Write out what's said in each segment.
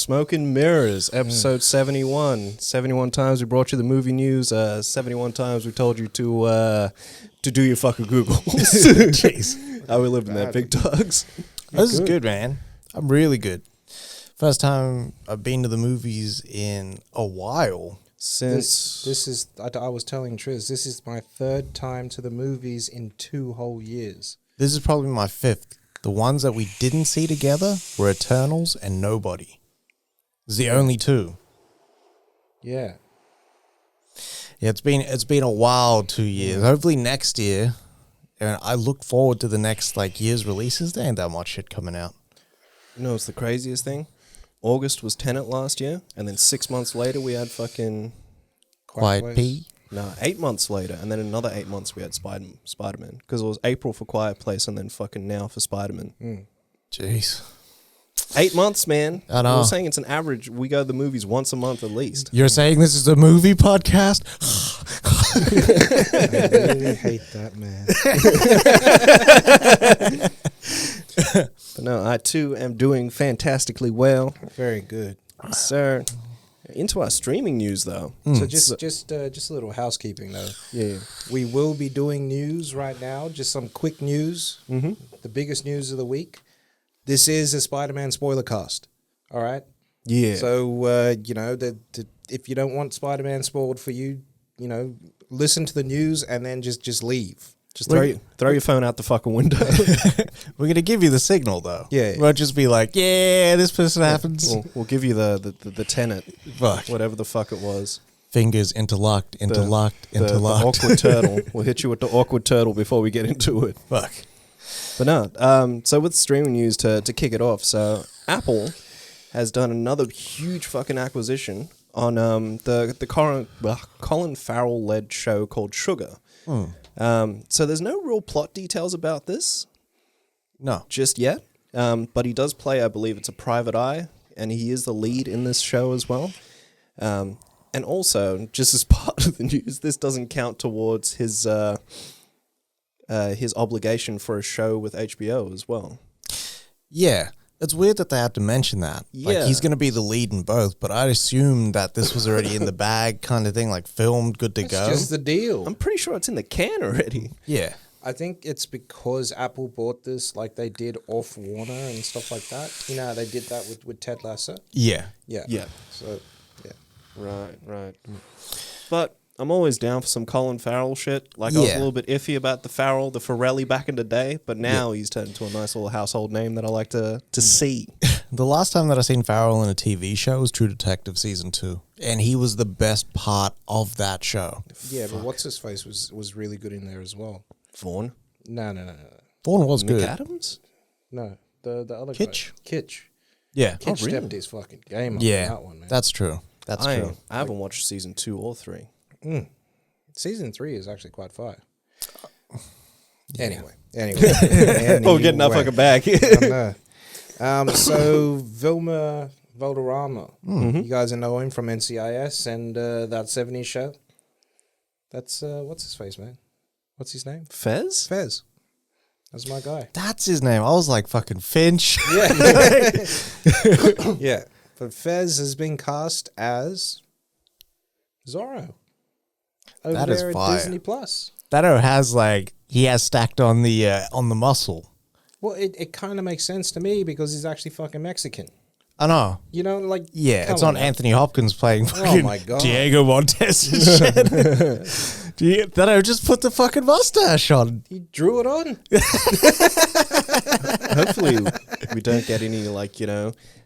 Smoke and Mirrors, episode 71. 71 times we brought you the movie news. 71 times we told you to do your fucking Googles. Jeez. How we living there, big dogs. This is good, man. I'm really good. First time I've been to the movies in a while. This is, I was telling Triz, this is my third time to the movies in 2 whole years. This is probably my 5th. The ones that we didn't see together were Eternals and Nobody. It's the only 2. Yeah. Yeah, it's been a wild 2 years. Hopefully next year, and I look forward to the next year's releases. There ain't that much shit coming out. You know what's the craziest thing? August was Tenet last year, and then 6 months later we had fucking... Quiet P? No, 8 months later, and then another 8 months we had Spider-Man. Because it was April for Quiet Place, and then fucking now for Spider-Man. Jeez. 8 months, man. I know. We're saying it's an average. We go to the movies once a month at least. You're saying this is a movie podcast? I really hate that, man. But no, I too am doing fantastically well. Very good. Sir. Into our streaming news, though. So just a little housekeeping, though. Yeah. We will be doing news right now. Just some quick news. Mm-hmm. The biggest news of the week. This is a Spider-Man Spoilercast. All right? Yeah. So, if you don't want Spider-Man spoiled for you, listen to the news and then just leave. Just throw your phone out the fucking window. We're going to give you the signal, though. Yeah. We'll just be like, yeah, this person happens. We'll give you the Tenet. Fuck. Whatever the fuck it was. Fingers interlocked. The awkward turtle. We'll hit you with the awkward turtle before we get into it. Fuck. But no, so with streaming news to kick it off, so Apple has done another huge fucking acquisition on the Colin Farrell-led show called Sugar. So there's no real plot details about this. No. Just yet. But he does play, I believe it's a private eye, and he is the lead in this show as well. And also, just as part of the news, this doesn't count towards his obligation for a show with HBO as well. Yeah. It's weird that they had to mention that. Yeah. He's going to be the lead in both, but I'd assume that this was already in the bag kind of thing, filmed, good to go. That's just the deal. I'm pretty sure it's in the can already. Yeah. I think it's because Apple bought this like they did off Warner and stuff like that. You know how they did that with Ted Lasso? Yeah. Yeah. Yeah. So, yeah. Right. But I'm always down for some Colin Farrell shit. I was a little bit iffy about the Farrelly back in the day, but now he's turned into a nice little household name that I like to see. The last time that I seen Farrell in a TV show was True Detective Season 2, and he was the best part of that show. Yeah, but What's-His-Face was really good in there as well. Vaughn? No. Vaughn was good. McAdams? No, the other Kitsch? guy. Kitsch. Yeah. Kitsch really? stepped his fucking game up Yeah. on that one, man. That's true. That's true. I haven't watched season 2 or 3. Season 3 is actually quite fire. Anyway. Oh, getting that fucking back. So Vilma Valderrama, you guys know him from NCIS and that 70s show. That's what's his face, man? What's his name? Fez? Fez. That's my guy. That's his name. I was like fucking Finch. Yeah. Yeah. But Fez has been cast as Zorro. Over That is there at fire. Disney Plus. That has he has stacked on the muscle. Well, it kind of makes sense to me because he's actually fucking Mexican. I know. You know, like... Yeah, come it's not on. Anthony Hopkins playing fucking my God. Diego Montes and shit. Just put the fucking mustache on. He drew it on. Hopefully we don't get any,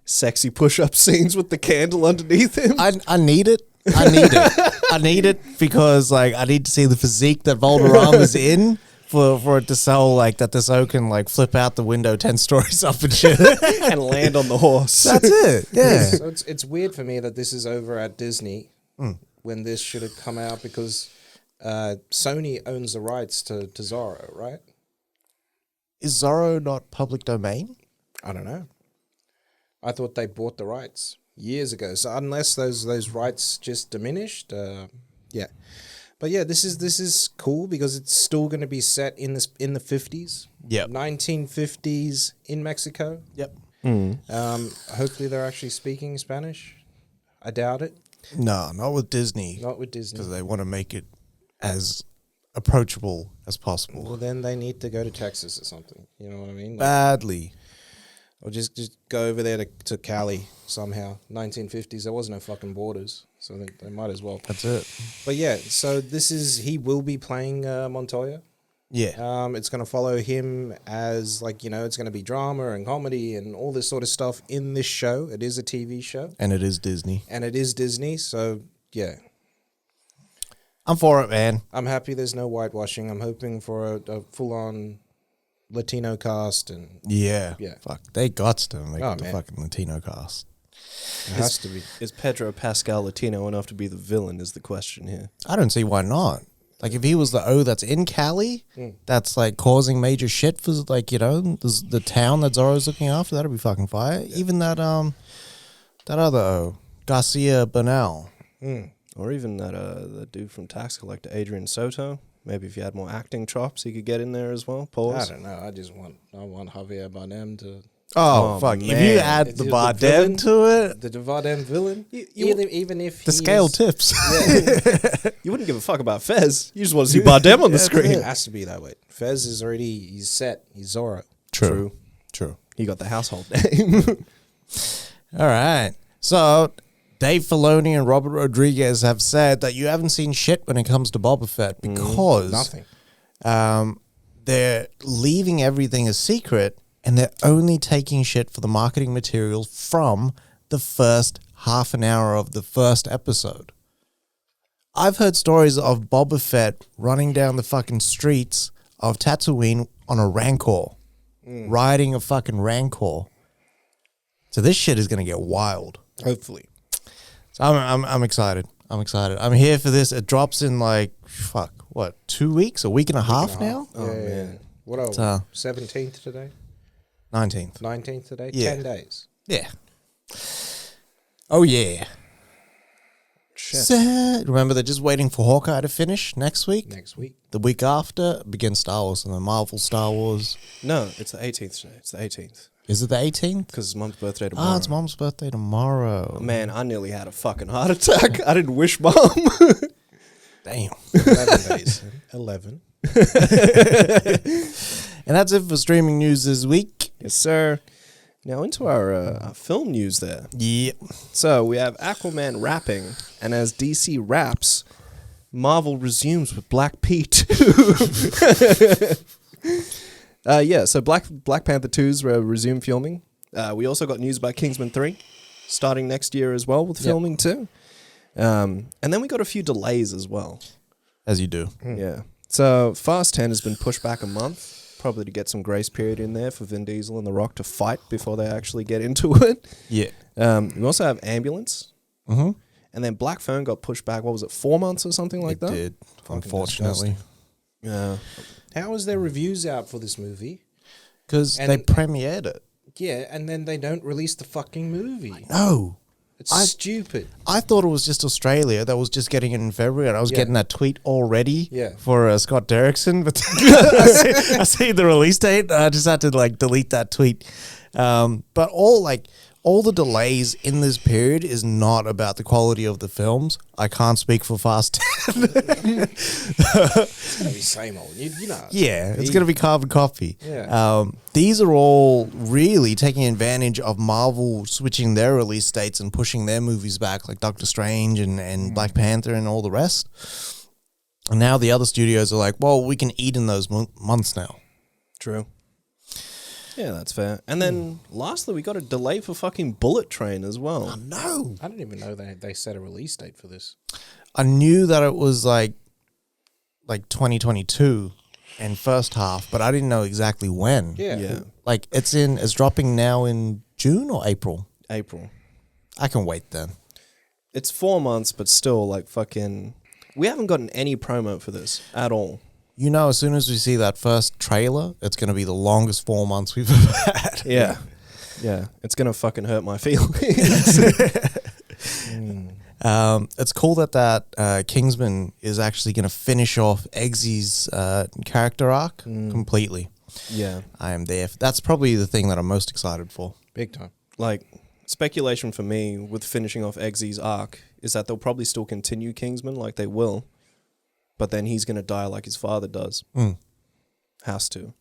sexy push-up scenes with the candle underneath him. I need it. I need it because I need to see the physique that Valderrama's in for it to sell that this O can flip out the window 10 stories up and shit. And land on the horse. That's it. Yeah. So it's weird for me that this is over at Disney when this should have come out because Sony owns the rights to Zorro, right? Is Zorro not public domain? I don't know. I thought they bought the rights years ago. So unless those rights just diminished, yeah. But yeah, this is cool because it's still going to be set in the 50s. Yep. 1950s in Mexico. Yep. Hopefully they're actually speaking Spanish. I doubt it. No, not with Disney. Not with Disney. Because they want to make it as approachable as possible. Well, then they need to go to Texas or something. You know what I mean? Like, Badly. or just go over there to Cali somehow. 1950s, there was no fucking borders, so they might as well. That's it. But yeah, so he will be playing Montoya. Yeah. It's going to follow him as, like, you know, it's going to be drama and comedy and all this sort of stuff in this show. It is a TV show. And it is Disney. And it is Disney, so yeah. I'm for it, man. I'm happy there's no whitewashing. I'm hoping for a full-on Latino cast. And Yeah. Fuck. They got to make Oh, the man. fucking Latino cast. it has to be. Is Pedro Pascal Latino enough to be the villain is the question here. I don't see why not. Like, if he was the O that's in Cali, that's, like, causing major shit for, like, you know, the town that Zorro's looking after, that'd be fucking fire. Yeah. Even that other O, Garcia Bernal. Or even that dude from Tax Collector, Adrian Soto. Maybe if he had more acting chops, he could get in there as well. Pause. I don't know. I want Javier Bardem to... Oh, fuck. man. If you add the Bardem to it, The Bardem villain, even if the scale tips. You wouldn't give a fuck about Fez. You just want to see Bardem on the screen. It has to be that way. Fez is already, he's set. He's Zorro. True. He got the household name. All right. So, Dave Filoni and Robert Rodriguez have said that you haven't seen shit when it comes to Boba Fett because Nothing. They're leaving everything a secret and they're only taking shit for the marketing materials from the first half an hour of the first episode. I've heard stories of Boba Fett running down the fucking streets of Tatooine on a Rancor, riding a fucking Rancor. So this shit is going to get wild. Hopefully. So I'm excited. I'm here for this. It drops in like, 2 weeks? A week and a half now? Oh, man. What are we? 17th today? 19th. 19th today? Yeah. 10 days. Yeah. Oh, yeah. Shit. Remember, they're just waiting for Hawkeye to finish next week. Next week. The week after begins Star Wars and the Marvel Star Wars. No, it's the 18th today. It's the 18th. Is it the 18th? Because it's Mum's birthday tomorrow. Ah, it's Mom's birthday tomorrow. Man, I nearly had a fucking heart attack. I didn't wish Mum. Damn. 11 days. 11. And that's it for streaming news this week. Yes, sir. Now into our film news there. Yeah. So we have Aquaman rapping, and as DC raps, Marvel resumes with Black Pete. So Black Panther 2's resume filming. We also got news about Kingsman 3 starting next year as well with filming too. And then we got a few delays as well. As you do. Yeah. So Fast 10 has been pushed back a month, probably to get some grace period in there for Vin Diesel and The Rock to fight before they actually get into it. Yeah. We also have Ambulance. Mm-hmm. And then Black Phone got pushed back, 4 months or something like that? It did, unfortunately. Yeah. How is their reviews out for this movie? Because And- they premiered it. Yeah, and then they don't release the fucking movie. No. It's stupid. I thought it was just Australia that was just getting it in February, and I was getting that tweet already for Scott Derrickson. But I see the release date. I just had to delete that tweet. But all the delays in this period is not about the quality of the films. I can't speak for Fast 10. It's going to be same old. You know. Yeah, it's going to be carbon copy. Yeah. These are all really taking advantage of Marvel switching their release dates and pushing their movies back, like Doctor Strange and Black Panther and all the rest. And now the other studios are like, well, we can eat in those months now. True. Yeah, that's fair. And then lastly, we got a delay for fucking Bullet Train as well. No. I didn't even know they set a release date for this. I knew that it was like 2022 and first half, but I didn't know exactly when. Yeah. Like it's dropping now in June or April. April. I can wait then. It's 4 months, but still, we haven't gotten any promo for this at all. You know, as soon as we see that first trailer, it's going to be the longest 4 months we've ever had. Yeah. Yeah. It's going to fucking hurt my feelings. It's cool that Kingsman is actually going to finish off Eggsy's character arc completely. Yeah. I am there. That's probably the thing that I'm most excited for. Big time. Like, speculation for me with finishing off Eggsy's arc is that they'll probably still continue Kingsman, like they will, but then he's going to die like his father does. Has to.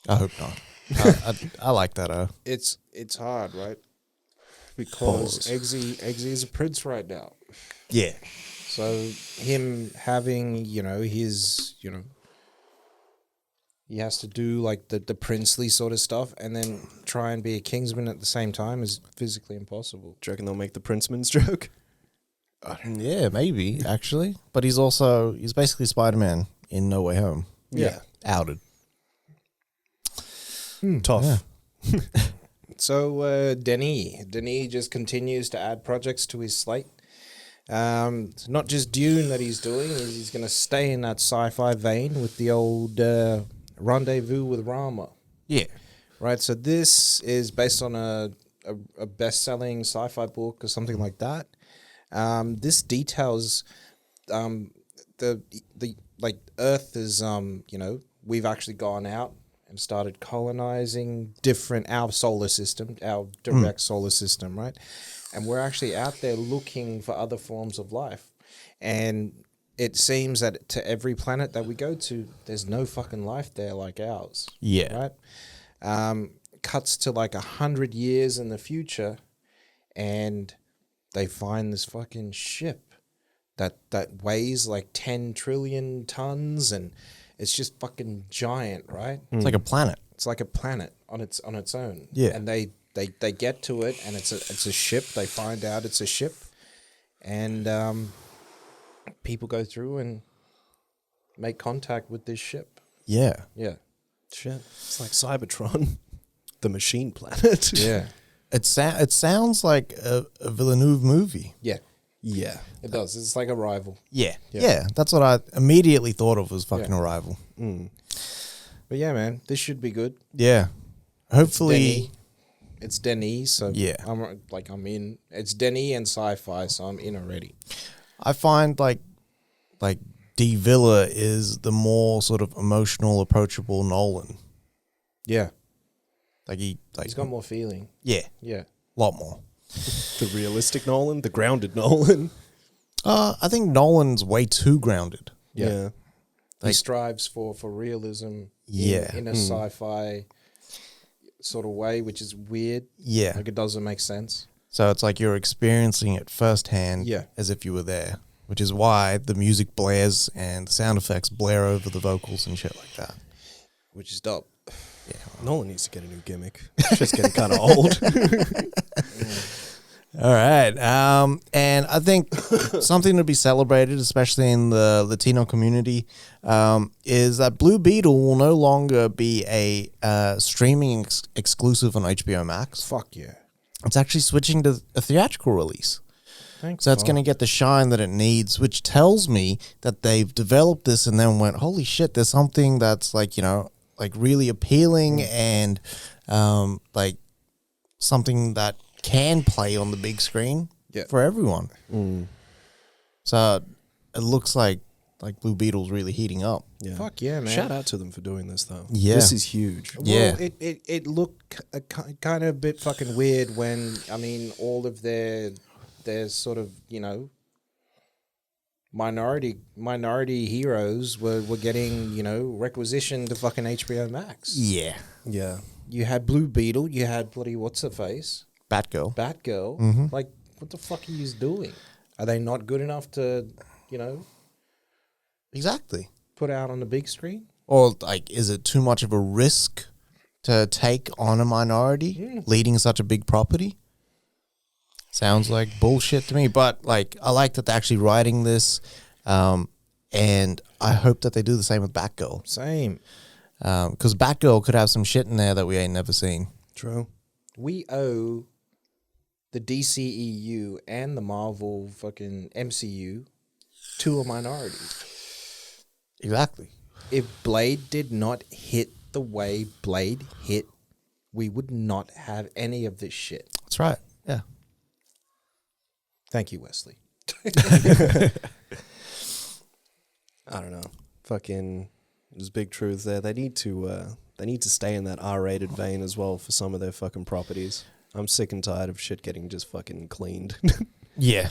I hope not. I like that. It's hard, right? Because Pause. Eggsy is a prince right now. Yeah. So him having, his, he has to do like the princely sort of stuff and then try and be a Kingsman at the same time is physically impossible. Do you reckon they'll make the Princeman's joke? Yeah, maybe, actually. But he's basically Spider-Man in No Way Home. Yeah. Outed. Tough. Yeah. So Denis just continues to add projects to his slate. It's not just Dune that he's doing. He's going to stay in that sci-fi vein with the old Rendezvous with Rama. Yeah. Right, so this is based on a best-selling sci-fi book or something like that. This details the Earth is we've actually gone out and started colonizing our solar system, our direct solar system, right? And we're actually out there looking for other forms of life. And it seems that to every planet that we go to, there's no fucking life there like ours. Yeah. Right? Cuts to like 100 years in the future, and they find this fucking ship that weighs like 10 trillion tons, and it's just fucking giant, right? It's like a planet. It's like a planet on its own. Yeah. And they get to it, and it's a ship. They find out it's a ship, and people go through and make contact with this ship. Yeah. Yeah. Shit. It's like Cybertron, the machine planet. Yeah. It sounds like a Villeneuve movie. Yeah. Yeah. It does. It's like Arrival. Yeah. Yeah. Yeah. That's what I immediately thought of was fucking Arrival. But yeah, man, this should be good. Yeah. Hopefully. It's Denis, so Yeah. I'm in. It's Denis and sci-fi, so I'm in already. I find like D. Villa is the more sort of emotional, approachable Nolan. Yeah. He's He's got more feeling. yeah, Yeah. a lot more. The realistic Nolan, the grounded Nolan. I think Nolan's way too grounded. Yeah. He strives for realism Yeah. in a sci-fi sort of way, which is weird. Yeah. Like it doesn't make sense. So it's like you're experiencing it firsthand Yeah. as if you were there, which is why the music blares and the sound effects blare over the vocals and shit like that. Which is dope. Nolan needs to get a new gimmick. It's just getting kind of old. All right. And I think something to be celebrated, especially in the Latino community, is that Blue Beetle will no longer be a streaming exclusive on HBO Max. Fuck yeah. It's actually switching to a theatrical release. Thanks. So it's going to get the shine that it needs, which tells me that they've developed this and then went, holy shit, there's something that's like really appealing and like something that can play on the big screen for everyone. So it looks like Blue Beetle's really heating up. Yeah. Fuck yeah, man. Shout out to them for doing this, though. Yeah. This is huge. Yeah. Well, it looked kind of a bit fucking weird when, all of their sort of, minority heroes were getting, requisitioned to fucking HBO Max. Yeah. Yeah. You had Blue Beetle, you had bloody what's-her-face? Batgirl. Batgirl. Like, what the fuck are you doing? Are they not good enough to, Exactly. put out on the big screen? Or is it too much of a risk to take on a minority leading such a big property? Sounds like bullshit to me, but I like that they're actually writing this, and I hope that they do the same with Batgirl. Same. Because Batgirl could have some shit in there that we ain't never seen. True. We owe the DCEU and the Marvel fucking MCU to a minority. Exactly. If Blade did not hit the way Blade hit, we would not have any of this shit. That's right. Yeah. Thank you, Wesley. I don't know. Fucking, there's big truth there. They need to they need to stay in that R-rated vein as well for some of their fucking properties. I'm sick and tired of shit getting just fucking cleaned. Yeah.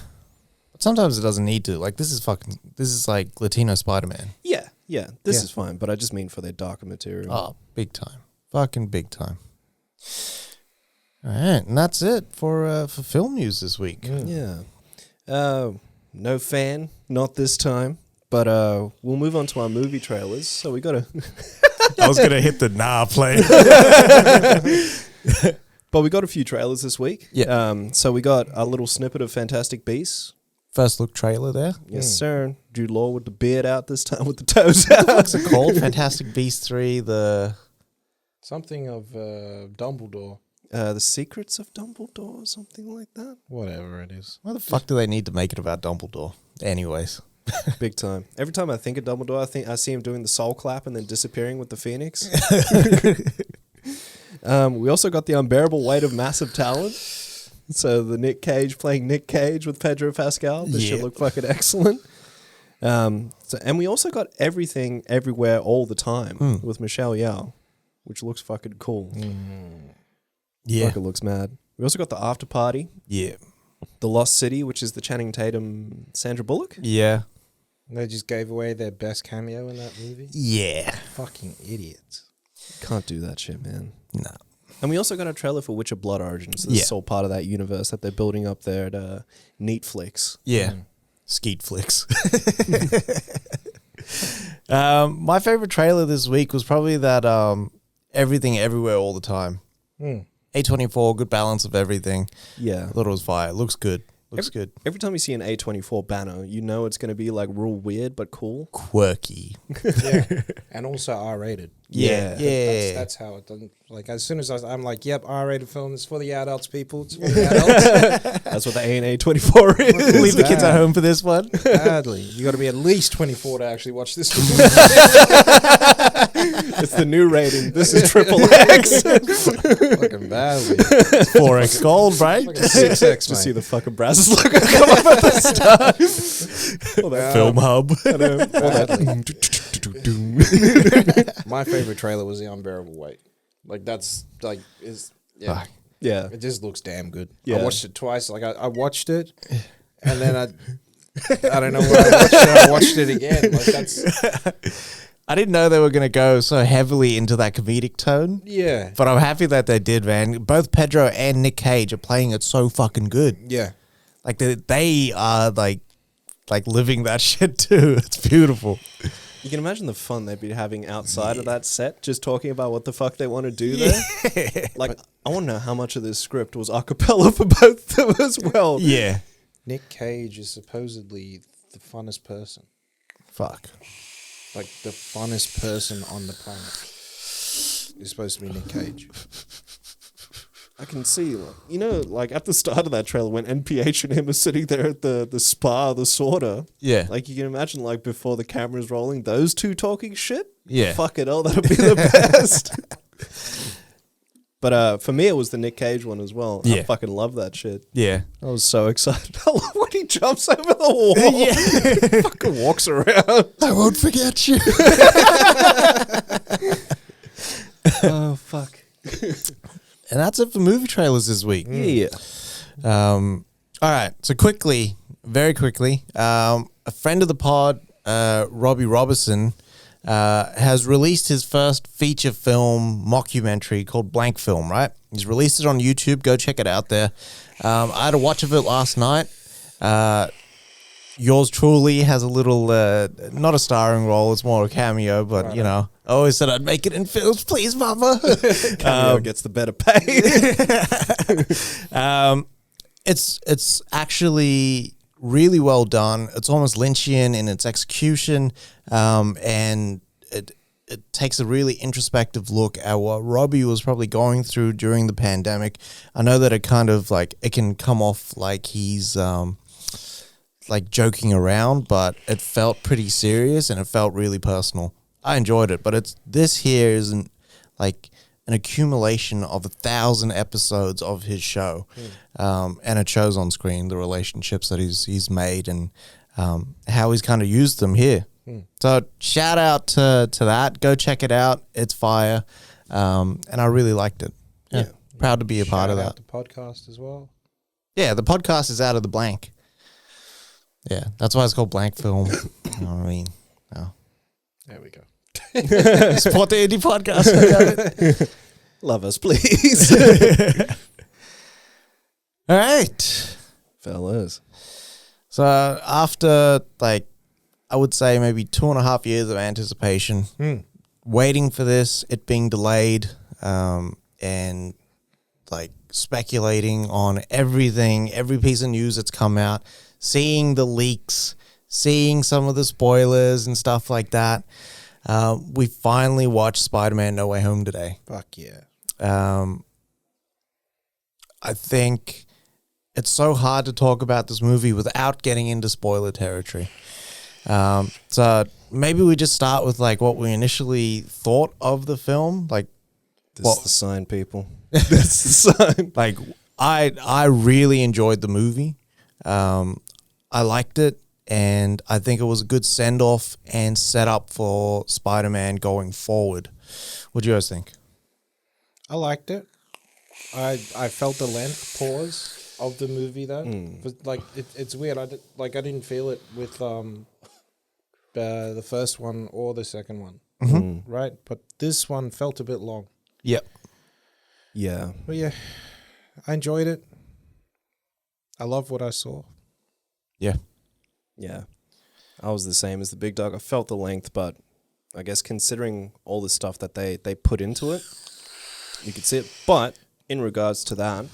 But sometimes it doesn't need to. Like, this is like Latino Spider-Man. Yeah. This Yeah. is fine, but I just mean for their darker material. Oh, big time. Fucking big time. All right, and that's it for film news this week. Yeah. No fan, not this time. But we'll move on to our movie trailers. So we got to... I was going to hit the play. But we got a few trailers this week. Yeah. So we got a little snippet of Fantastic Beasts. First look trailer there. Yes, sir. Jude Law with the beard out this time with the toes out. What's it called? Fantastic Beasts 3, Something of Dumbledore. The Secrets of Dumbledore or something like that. Whatever it is. Why the fuck do they need to make it about Dumbledore? Anyways. Big time. Every time I think of Dumbledore, I see him doing the soul clap and then disappearing with the Phoenix. We also got the unbearable weight of massive talent. So the Nick Cage playing Nick Cage with Pedro Pascal. This should look fucking excellent. And we also got Everything Everywhere All the Time with Michelle Yeoh, which looks fucking cool. Yeah. Fucking looks mad. We also got the After Party. Yeah. The Lost City, which is the Channing Tatum, Sandra Bullock. Yeah. They just gave away their best cameo in that movie. Yeah. Fucking idiots. Can't do that shit, man. No. And we also got a trailer for Witcher Blood Origins. So this is all part of that universe that they're building up there at Neatflix. Yeah. Skeet flicks. My favorite trailer this week was probably that Everything Everywhere All the Time. A24, good balance of everything. Yeah. I thought it was fire. Looks good. Looks good. Every time you see an A24 banner, you know it's going to be like real weird but cool. Quirky. Yeah. And also R-rated. Yeah. That's how it doesn't. Like, as soon as I'm like, yep, R-rated film is for the adults, people. It's for the adults. That's what the A and A24 is. Leave the kids at home for this one. Badly. You got to be at least 24 to actually watch this film. It's the new rating. This is triple X. Fucking badly. 4X gold, right? Fucking 6X, Just see mate. the fucking brasses logo come up at the start. All that Film hub. My favorite trailer was The Unbearable Weight. Like, that's, like, yeah. Yeah. It just looks damn good. Yeah. I watched it twice. Like, I watched it, and then I don't know where I watched it. I watched it again. Like, that's... I didn't know they were going to go so heavily into that comedic tone. Yeah. But I'm happy that they did, man. Both Pedro and Nick Cage are playing it so fucking good. Yeah. Like, they are, like living that shit, too. It's beautiful. You can imagine the fun they'd be having outside of that set, just talking about what the fuck they want to do there. Like, I want to know how much of this script was a cappella for both of them as well. Yeah. Nick Cage is supposedly the funnest person. Fuck. Like, the funnest person on the planet is supposed to be Nick Cage. I can see, like, you know, like at the start of that trailer when NPH and him are sitting there at the spa, the sauna. Yeah. Like, you can imagine, like, before the camera's rolling, those two talking shit. Yeah. Fuck it, that'll be the best. But for me, it was the Nick Cage one as well. I Yeah. fucking love that shit. Yeah. I was so excited. I love when he jumps over the wall. Yeah. Fucking walks around. I won't forget you. Oh, fuck. And that's it for movie trailers this week. Yeah. All right. So very quickly, a friend of the pod, Robbie Robertson, has released his first feature film mockumentary called Blank Film, right? He's released it on YouTube. Go check it out there. I had a watch of it last night. Yours truly has a little, not a starring role, it's more a cameo, but, you know, I always said I'd make it in films, please, mama. Cameo gets the better pay. It's actually really well done. It's almost Lynchian in its execution, and it takes a really introspective look at what Robbie was probably going through during the pandemic. I know that it kind of like it can come off like he's like joking around, but it felt pretty serious and it felt really personal. I enjoyed it, but this here isn't like an accumulation of 1,000 episodes of his show, and it shows on screen the relationships that he's made and how he's kind of used them here. So shout out to that. Go check it out. It's fire. And I really liked it. Yeah. Proud to be a part of that. The podcast as well. Yeah, the podcast is out of the blank. Yeah, that's why it's called Blank Film. You know what I mean? Oh. There we go. Support the indie podcast. Love us, please. All right. Fellas. So after, like, I would say maybe 2.5 years of anticipation, waiting for this, it being delayed, and, like, speculating on everything, every piece of news that's come out, seeing the leaks, seeing some of the spoilers and stuff like that. We finally watched Spider-Man No Way Home today. Fuck yeah. I think it's so hard to talk about this movie without getting into spoiler territory. So maybe we just start with like what we initially thought of the film. Like, This is the sign, people. That's the sign. like I really enjoyed the movie. I liked it, and I think it was a good send off and set up for Spider-Man going forward. What do you guys think? I liked it. I felt the length pause of the movie though. But like it's weird. I didn't feel it with the first one or the second one, right? But this one felt a bit long. Yep. Yeah. But yeah, I enjoyed it. I love what I saw. Yeah. Yeah. I was the same as the big dog. I felt the length, but I guess considering all the stuff that they put into it, you could see it. But in regards to that,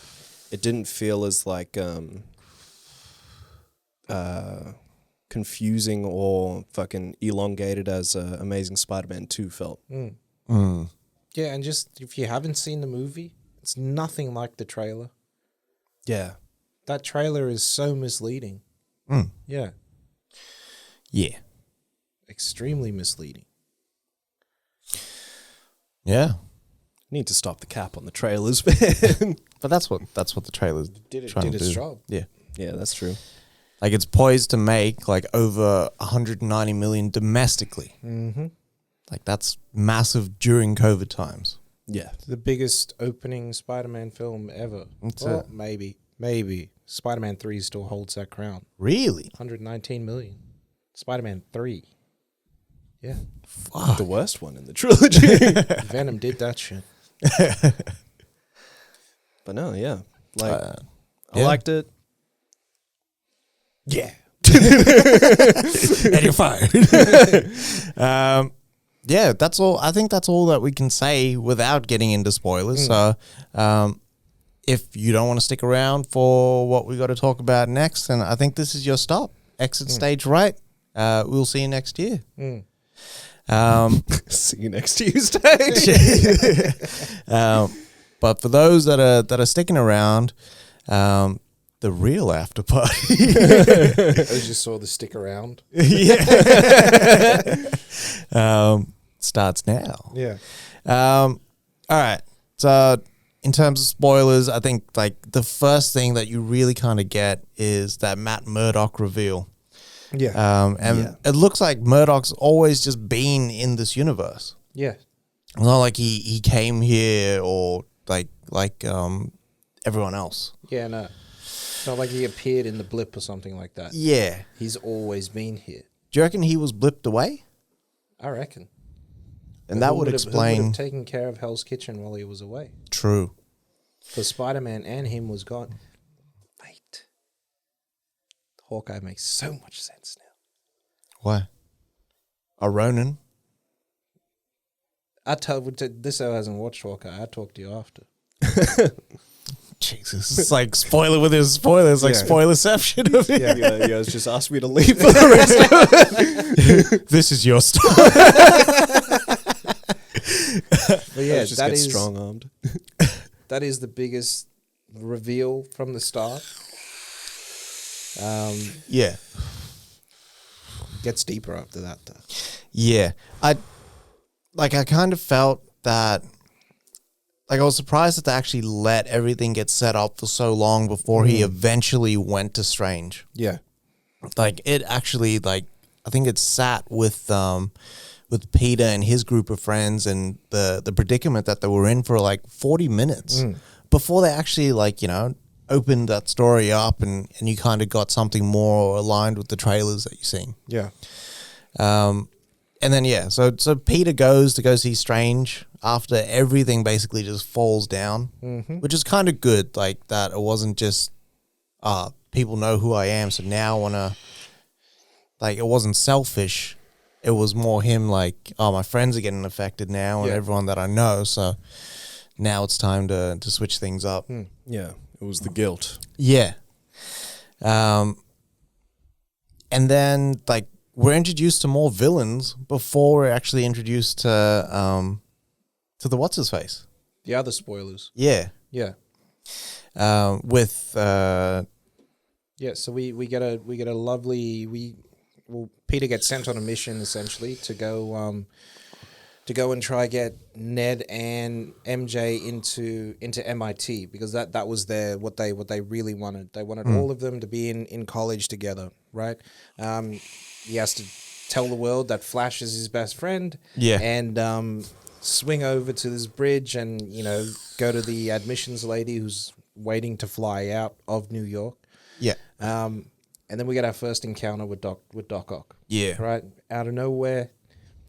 it didn't feel as like confusing or fucking elongated as Amazing Spider-Man 2 felt. Yeah, and just if you haven't seen the movie, it's nothing like the trailer. Yeah. That trailer is so misleading. Yeah, Yeah. extremely misleading. Yeah. Need to stop the cap on the trailers, man. But that's what the trailer's Did trying to its do. job. Yeah. Yeah, that's true. Like, it's poised to make like over 190 million domestically. Mm-hmm. Like, that's massive during COVID times. Yeah. The biggest opening Spider-Man film ever. That's Well, it. maybe. Spider-Man 3 still holds that crown. Really? 119 million. Spider-Man 3. Yeah. Fuck. The worst one in the trilogy. Venom did that shit. But no, yeah. Like, I yeah. liked it. Yeah. And you're fired. Yeah, that's all. I think that's all that we can say without getting into spoilers. So, if you don't want to stick around for what we got to talk about next, then I think this is your stop. Exit stage right. We'll see you next year. See you next Tuesday. But for those that are sticking around, the real after party. I just saw the stick around. Starts now. Yeah. All right. So in terms of spoilers, I think like the first thing that you really kind of get is that Matt Murdock reveal. Yeah. And it looks like Murdoch's always just been in this universe. Yeah. It's not like he came here or like everyone else. Yeah, no. It's not like he appeared in the blip or something like that. Yeah. He's always been here. Do you reckon he was blipped away? I reckon. And that would Who explain. would have taken care of Hell's Kitchen while he was away? True. For Spider-Man and him was gone. Mate. Hawkeye makes so much sense now. Why? A Ronin? This hasn't watched Hawkeye. I'll talk to you after. Jesus. It's like spoiler with his spoilers, like Yeah. spoilerception of it. You guys just asked me to leave for the rest of it. This is your story. But yeah, just that get is strong-armed. that is the biggest reveal from the start. Yeah. Gets deeper after that though. Yeah. I kind of felt that, like, I was surprised that they actually let everything get set up for so long before he eventually went to Strange. Yeah. Like, it actually, like, I think it sat with with Peter and his group of friends and the predicament that they were in for like 40 minutes before they actually opened that story up and you kind of got something more aligned with the trailers that you've seen. Yeah. And then, so Peter goes to go see Strange after everything basically just falls down, which is kind of good. Like that it wasn't just, people know who I am, so now I want to, like, it wasn't selfish. It was more him like, oh, my friends are getting affected now and everyone that I know, so now it's time to switch things up. Yeah, it was the guilt. Yeah. And then, like, we're introduced to more villains before we're actually introduced to the what's-his-face. The other spoilers. Yeah. Yeah. With... Yeah, so we get a lovely... Peter gets sent on a mission, essentially, to go and try get Ned and MJ into MIT, because that was what they really wanted. They wanted all of them to be in college together, right? He has to tell the world that Flash is his best friend. Yeah. And swing over to this bridge and go to the admissions lady who's waiting to fly out of New York. Yeah. And then we get our first encounter with Doc Ock. Yeah. Right? Out of nowhere.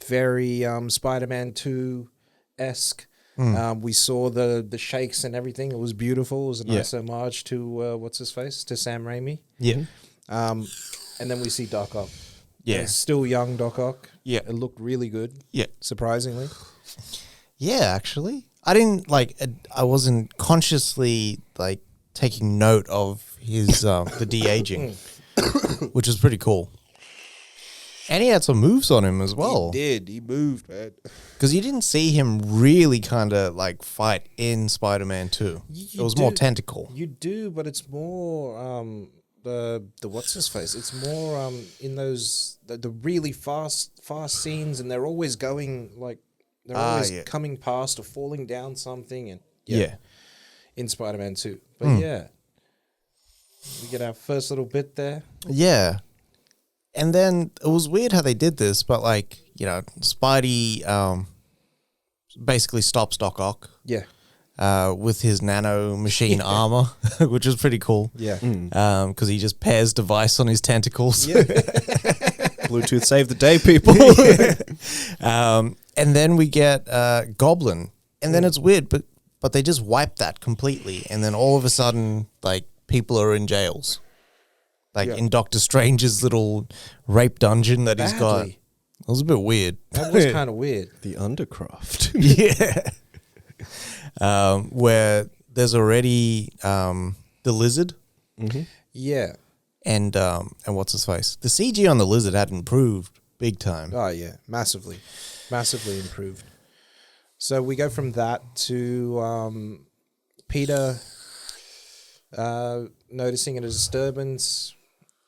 Very Spider-Man 2-esque. We saw the shakes and everything. It was beautiful. It was a nice homage to, what's-his-face? To Sam Raimi. Yeah. And then we see Doc Ock. Yeah. And still young Doc Ock. Yeah. It looked really good. Yeah. Surprisingly. Yeah, actually. I wasn't consciously, like, taking note of his, the de-aging, which was pretty cool. And he had some moves on him as well. He did. He moved, man. Because you didn't see him really kind of, like, fight in Spider-Man 2. It was more tentacle. You do, but it's more the what's-his-face. It's more in those the really fast scenes, and they're always going, like, they're always coming past or falling down something. And in Spider-Man 2. But we get our first little bit there. Yeah. And then it was weird how they did this, but, like, Spidey basically stops Doc Ock. Yeah. With his nano machine armor, which is pretty cool. Yeah. Because he just pairs device on his tentacles. Yeah. Bluetooth saved the day, people. And then we get Goblin. And then it's weird, but they just wipe that completely. And then all of a sudden, like, people are in jails. Like in Doctor Strange's little rape dungeon that he's got. It was a bit weird. That was kind of weird. The Undercroft. Yeah. Where there's already the lizard. Mm-hmm. Yeah. And what's his face? The CG on the lizard had improved big time. Oh, yeah. Massively improved. So we go from that to Peter noticing a disturbance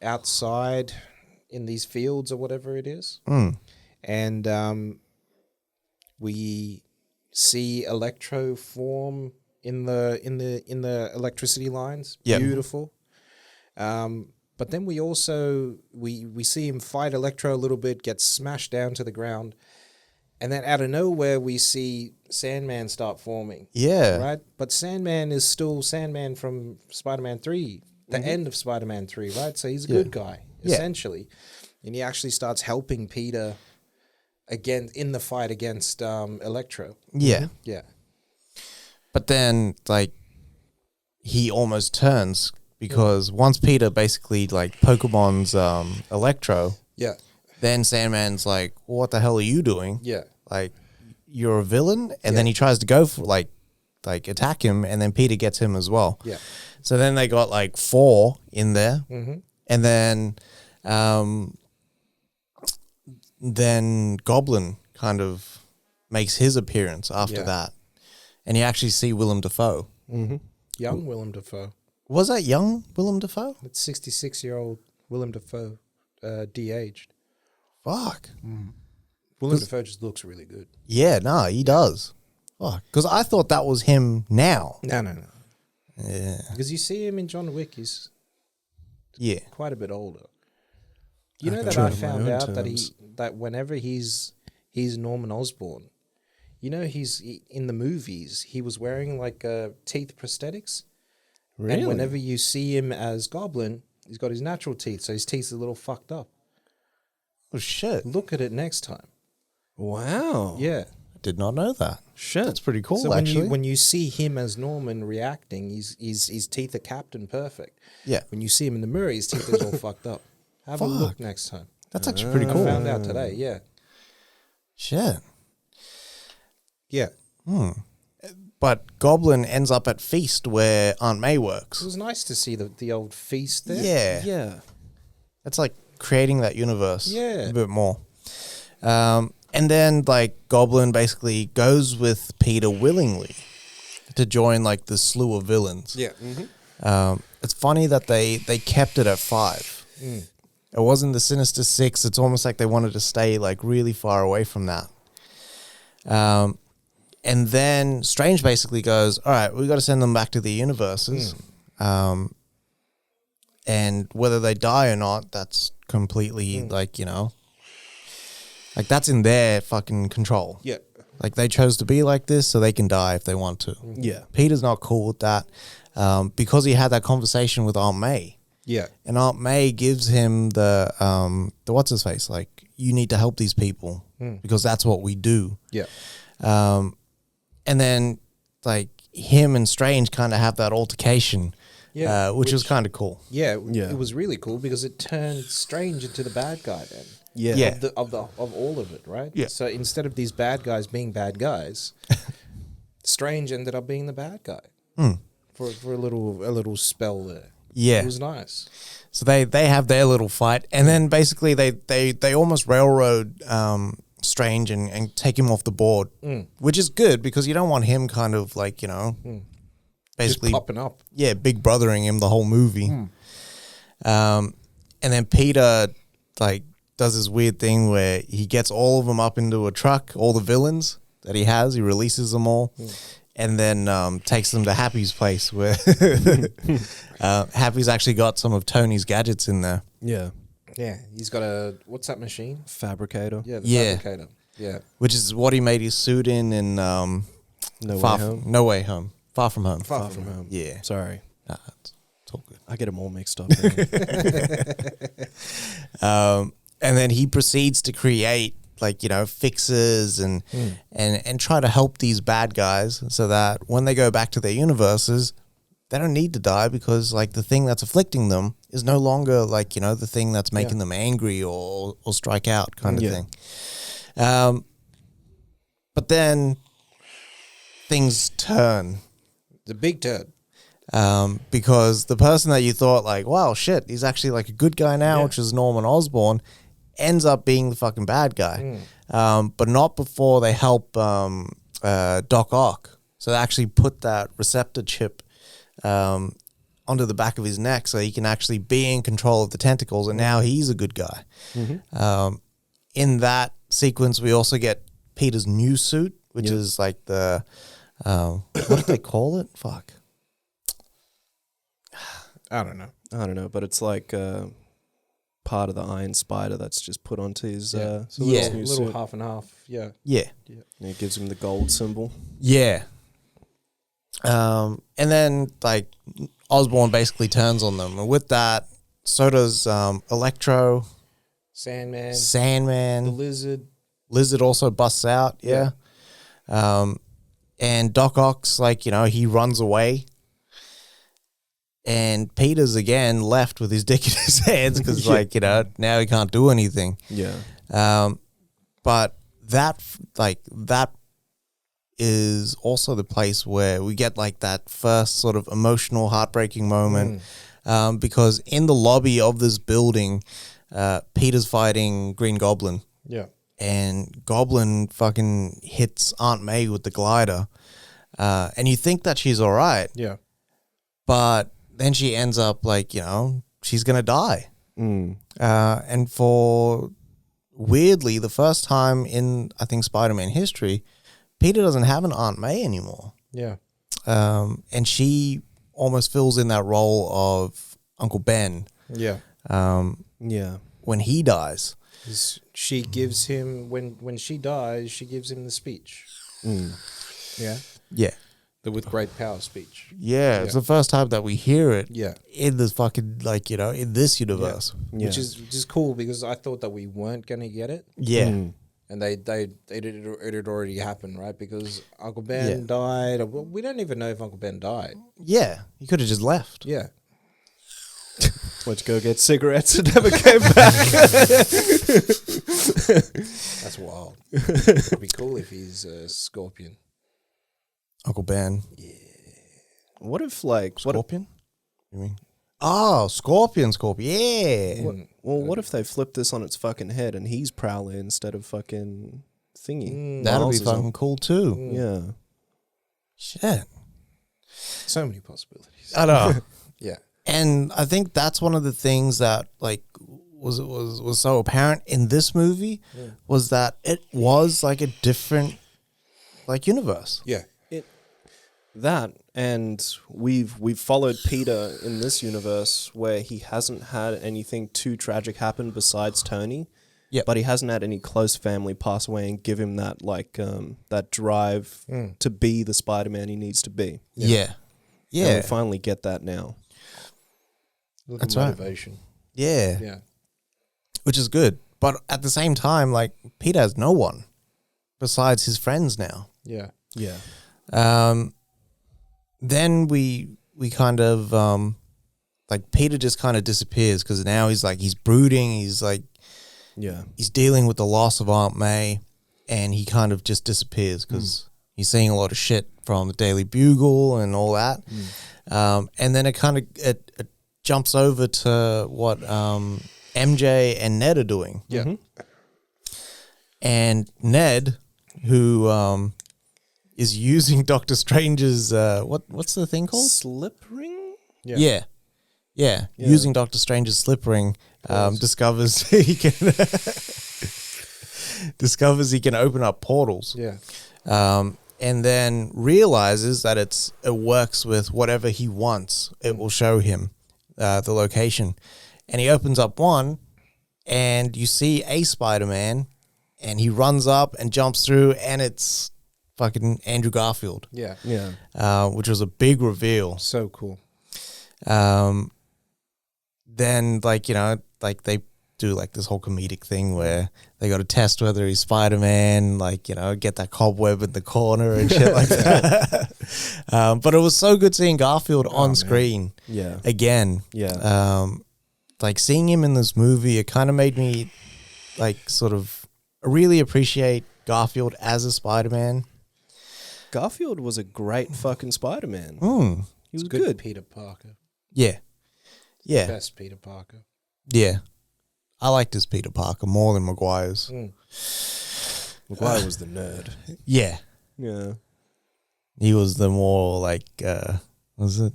outside in these fields or whatever it is. And we see Electro form in the electricity lines. Yep. Beautiful. But then we also we see him fight Electro a little bit, get smashed down to the ground, and then out of nowhere we see Sandman start forming. Yeah. Right? But Sandman is still Sandman from Spider-Man 3, the end of Spider-Man 3, right? So he's a good guy, essentially. And he actually starts helping Peter again in the fight against Electro. Yeah. Yeah. But then, like, he almost turns because once Peter basically, like, Pokemon's Electro, then Sandman's like, what the hell are you doing? Yeah. Like, you're a villain? And then he tries to go for, like attack him, and then Peter gets him as well. Yeah. So then they got, like, 4 in there. Mm-hmm. And then Goblin kind of makes his appearance after that. And you actually see Willem Dafoe. Mm-hmm. Young Willem Dafoe. Was that young Willem Dafoe? It's 66-year-old Willem Dafoe, de-aged. Fuck. Willem Dafoe just looks really good. Yeah, no, he does. Fuck. Because I thought that was him now. No. Yeah. Because you see him in John Wick, he's quite a bit older. You know that I found out that that whenever he's he's Norman Osborn. You know, in the movies, he was wearing like teeth prosthetics. Really? And whenever you see him as Goblin, he's got his natural teeth, so his teeth are a little fucked up. Oh, shit. Look at it next time. Wow. Yeah. I did not know that. Shit. That's pretty cool, So actually. when you see him as Norman reacting, his teeth are capped and perfect. Yeah. When you see him in the mirror, his teeth are all fucked up. Have a look next time. That's actually pretty I cool. found out today. Yeah. Shit. Yeah. But Goblin ends up at Feast where Aunt May It works. was nice to see the old feast there. Yeah. Yeah. It's like creating that universe Yeah. a bit more. And then like Goblin basically goes with Peter willingly to join like the slew of villains. Yeah. It's funny that they kept it at 5. It wasn't the Sinister Six. It's almost like they wanted to stay like really far away from that. And then Strange basically goes, all right, we got to send them back to the universes. And whether they die or not, that's completely like, like that's in their fucking control. Yeah. Like they chose to be like this so they can die if they want to. Yeah. Peter's not cool with that because he had that conversation with Aunt May. Yeah. And Aunt May gives him the what's his face? Like, you need to help these people because that's what we do. Yeah. And then like him and Strange kind of have that altercation, which was kind of cool. Yeah. Yeah. It was really cool because it turned Strange into the bad guy then. Yeah. Yeah. Of all of it, right? Yeah. So instead of these bad guys being bad guys, Strange ended up being the bad guy for a little spell there. Yeah. It was nice. So they have their little fight, and then basically they almost railroad Strange and take him off the board, which is good because you don't want him kind of like basically Just popping up. yeah, big brothering him the whole movie. And then Peter like does this weird thing where he gets all of them up into a truck, all the villains that he has, he releases them all, and then takes them to Happy's place where Happy's actually got some of Tony's gadgets in there. Yeah. Yeah. He's got what's that machine? Fabricator. Yeah, the Yeah. fabricator. Yeah. Which is what he made his suit in No Way Home. No Way Home. Far From Home. Far from home. Yeah. Sorry. Nah, it's all good. I get them all mixed up. Man. And then he proceeds to create like, fixes and try to help these bad guys so that when they go back to their universes, they don't need to die because like the thing that's afflicting them is no longer like, the thing that's making them angry or strike out kind of thing. But then things turn. The big turd. Because the person that you thought like, wow, shit, he's actually like a good guy now, which is Norman Osborn, ends up being the fucking bad guy. But not before they help Doc Ock. So they actually put that receptor chip onto the back of his neck so he can actually be in control of the tentacles, and now he's a good guy. In that sequence, we also get Peter's new suit, which is like the, what did they call it? Fuck. I don't know. But it's like part of the Iron Spider that's just put onto his Yeah. Little half and half. Yeah. Yeah. And it gives him the gold symbol. Yeah. And then like Osborn basically turns on them, and with that, so does Electro, Sandman. Sandman, The Lizard. Lizard also busts out. Yeah. And Doc Ock's like, he runs away. And Peter's again left with his dick in his hands because, now he can't do anything. Yeah. But that is also the place where we get like that first sort of emotional, heartbreaking moment. Because in the lobby of this building, Peter's fighting Green Goblin. Yeah. And Goblin fucking hits Aunt May with the glider. And you think that she's all right. Yeah. But then she ends up like, she's going to die. And for weirdly, the first time in, I think, Spider-Man history, Peter doesn't have an Aunt May anymore. Yeah. And she almost fills in that role of Uncle Ben. Yeah. Yeah. When he dies. She gives him when she dies, she gives him the speech. Yeah, Yeah. the with great power speech. Yeah, it's the first time that we hear it. Yeah. In this fucking in this universe. Yeah. Which is cool because I thought that we weren't gonna get it, Yeah. and it had already happened, right? Because Uncle Ben died. Well, we don't even know if Uncle Ben died. Yeah. He could have just left. Yeah, Went to go get cigarettes and never came back. that's wild. It'd be cool if he's a scorpion. Uncle Ben. What if what? Scorpion? You mean? Oh, Scorpion. Yeah. What if they flip this on its fucking head and he's Prowler instead of fucking Thingy? That'd Miles be is on- fucking cool too. Yeah. Shit. So many possibilities. I know. Yeah, And I think that's one of the things that was so apparent in this movie was that it was like a different universe. yeah, That, and we've followed Peter in this universe where he hasn't had anything too tragic happen besides Tony. Yep. But he hasn't had any close family pass away and give him that that drive to be the Spider-Man he needs to be. Yeah. And Yeah. we finally get that now. That's right. motivation. Yeah. Yeah, Which is good. But at the same time, like, Peter has no one besides his friends now. yeah, Yeah. Then we kind of Peter just kind of disappears because now he's brooding. He's Yeah. he's dealing with the loss of Aunt May, and he kind of just disappears because he's seeing a lot of shit from the Daily Bugle and all that. And then it jumps over to what MJ and Ned are doing. yeah. And Ned, who is using Doctor Strange's what's the thing called? Slip ring? Yeah. Using Doctor Strange's slip ring, discovers he can open up portals. Yeah, And then realizes that it works with whatever he wants. It will show him the location, and he opens up one, and you see a Spider-Man, and he runs up and jumps through, and it's fucking Andrew Garfield. yeah. Yeah. Which was a big reveal. So cool. Then they do this whole comedic thing where they got to test whether he's Spider-Man, get that cobweb in the corner and shit like that. But it was so good seeing Garfield on screen Yeah. again. Yeah. Seeing him in this movie, it kind of made me sort of really appreciate Garfield as a Spider-Man. Garfield was a great fucking Spider-Man. He was Good good. Peter Parker. Yeah. Yeah. Best Peter Parker. Yeah. I liked his Peter Parker more than Maguire's. Maguire was the nerd. Yeah. Yeah. He was the more was it?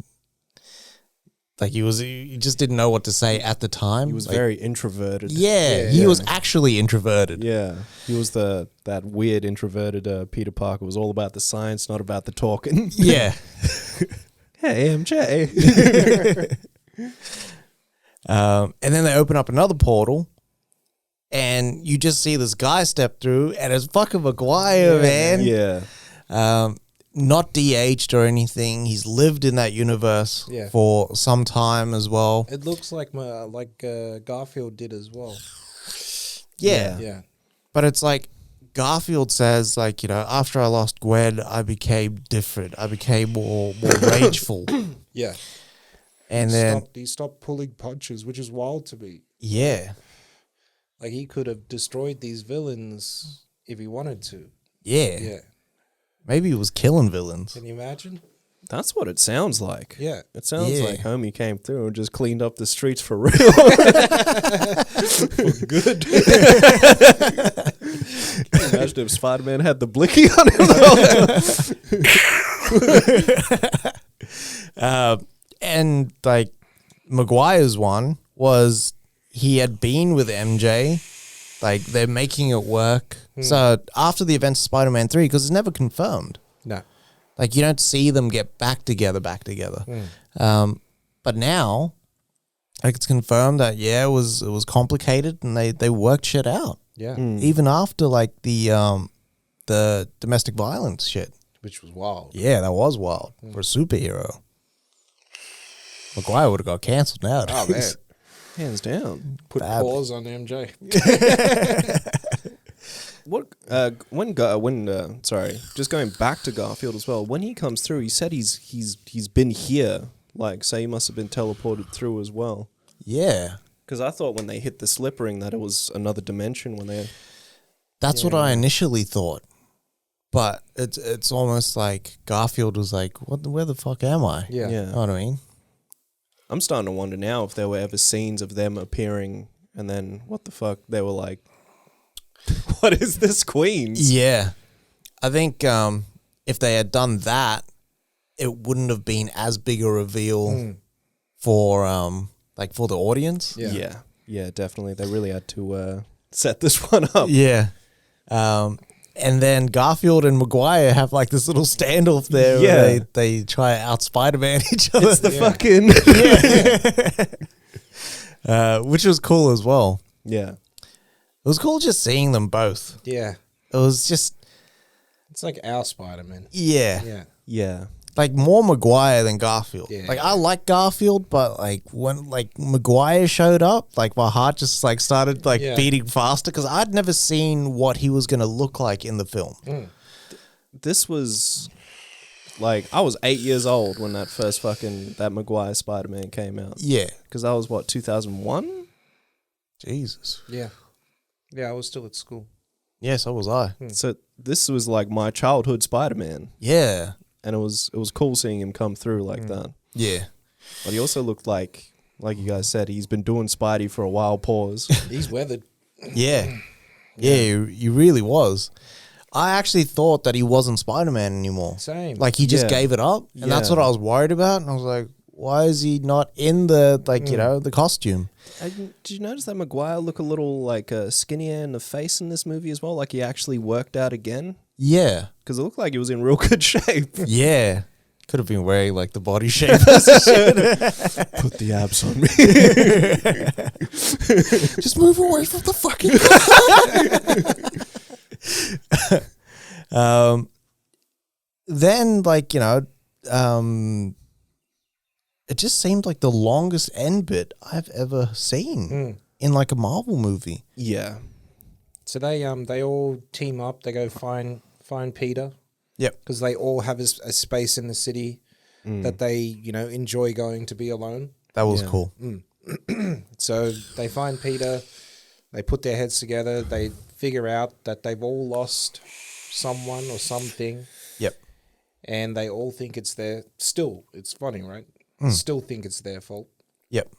He just didn't know what to say at the time. He was very introverted. Yeah, he was actually introverted. Yeah. He was that weird introverted Peter Parker. It was all about the science, not about the talking. Yeah. Hey, MJ. And then they open up another portal, and you just see this guy step through, and it's fucking Maguire, man. Yeah. Not de-aged or anything. He's lived in that universe for some time as well. It looks like Garfield did as well. Yeah. Yeah. But it's Garfield says, after I lost Gwen, I became different. I became more rageful. Yeah. And then, He stopped pulling punches, which is wild to me. yeah. He could have destroyed these villains if he wanted to. Yeah. Yeah. Maybe he was killing villains. Can you imagine? That's what it sounds like. Yeah. It sounds Yeah. like homie came through and just cleaned up the streets for real. Good. Can you imagine if Spider-Man had the blicky on him? And Maguire's one was he had been with MJ. They're making it work. So after the events of Spider-Man 3, because it's never confirmed. No. You don't see them get back together. But now Like it's confirmed that it was complicated and they worked shit out. Yeah. Even after like the domestic violence shit. Which was wild. Yeah, that was wild for a superhero. Maguire would have got cancelled nowadays. Oh, man. Hands down. Put Badly. pause on MJ. Sorry, just going back to Garfield as well. When he comes through, he said he's been here. Like, so he must have been teleported through as well. Yeah. Because I thought when they hit the slip ring that it was another dimension when they. That's what I initially thought. But it's almost like Garfield was like, where the fuck am I? Yeah. You know what I mean? I'm starting to wonder now if there were ever scenes of them appearing and then what the fuck they were like. What is this, Queens? Yeah. I think if they had done that, it wouldn't have been as big a reveal for the audience. Yeah, definitely. They really had to set this one up. Yeah. And then Garfield and Maguire have like this little standoff there where they try to out Spider-Man each other. It's the fucking... which was cool as well. Yeah. It was cool just seeing them both. Yeah. It was just... It's like our Spider-Man. Yeah. Yeah. Yeah. Like more Maguire than Garfield. Yeah. Like I like Garfield, but like when like Maguire showed up, like my heart just like started like beating faster because I'd never seen what he was gonna look like in the film. This was like I was 8 years old when that first that Maguire Spider-Man came out. Yeah, Because that was what 2001. Jesus. Yeah. Yeah, I was still at school. Yeah, so was I. So this was like my childhood Spider-Man, Yeah, and it was cool seeing him come through like that. yeah. But he also looked like you guys said, he's been doing Spidey for a while. Pause. He's weathered. Yeah. Yeah, he really was. I actually thought that he wasn't Spider-Man anymore. Same. Like, he just gave it up. And that's what I was worried about. And I was like, why is he not in the, like, you know, the costume? Did you notice that Maguire look a little like skinnier in the face in this movie as well? Like he actually worked out again? Yeah. Because it looked like he was in real good shape. Yeah. Could have been wearing, like, the body shape. Put the abs on me. Just move away from the fucking then, like, you know, it just seemed like the longest end bit I've ever seen in, like, a Marvel movie. Yeah. So they all team up. They go find Peter. Yep. Because they all have a space in the city that they, you know, enjoy going to be alone. That was cool. So they find Peter. They put their heads together. They figure out that they've all lost someone or something. Yep. And they all think it's their... Still, it's funny, right? Still think it's their fault. Yep.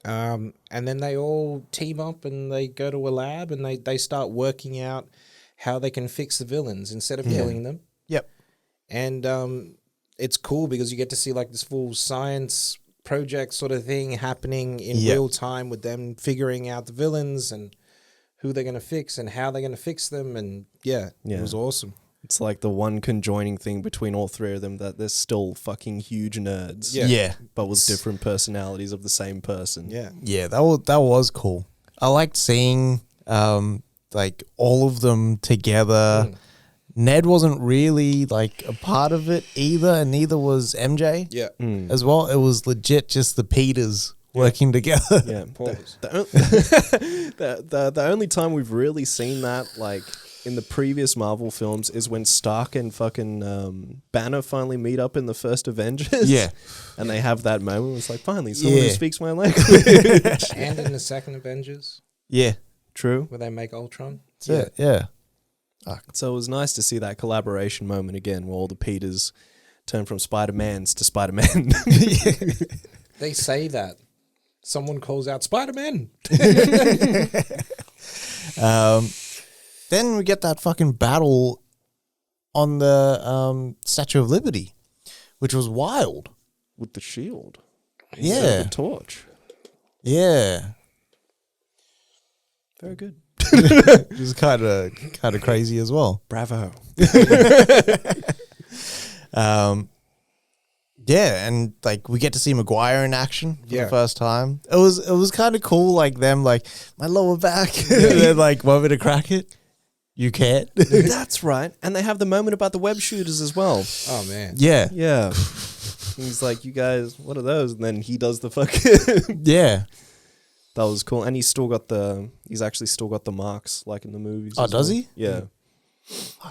And then they all team up and they go to a lab and they start working out how they can fix the villains instead of killing them. Yep. And it's cool because you get to see like this full science project sort of thing happening in real time with them figuring out the villains and who they're going to fix and how they're going to fix them. And it was awesome. It's like the one conjoining thing between all three of them, that they're still fucking huge nerds. Yeah. But with different personalities of the same person. Yeah. Yeah, that was cool. I liked seeing like all of them together. Ned wasn't really like a part of it either, and neither was MJ. Yeah. As well. It was legit just the Peters working together. Yeah. Pause. The only time we've really seen that, like, in the previous Marvel films is when Stark and fucking Banner finally meet up in the first Avengers. Yeah. And they have that moment. It's like, finally, someone who speaks my language. And in the second Avengers, Yeah. True. where they make Ultron. Yeah. So it was nice to see that collaboration moment again, where all the Peters turn from Spider-Mans to Spider-Man. They say that. Someone calls out Spider-Man. Then we get that fucking battle on the Statue of Liberty, which was wild. With the shield. Yeah. The torch. Yeah. Very good. It was kind of crazy as well. Bravo. Yeah, and like we get to see Maguire in action for Yeah. the first time. It was kind of cool, like them, like my lower back. And they're like, want me to crack it? You can't. That's right. And they have the moment about the web shooters as well. Oh man. Yeah, Yeah. He's like, you guys, what are those? And then he does the fucking... yeah. That was cool. And he's actually still got the marks like in the movies. Oh, as does well. he? Yeah.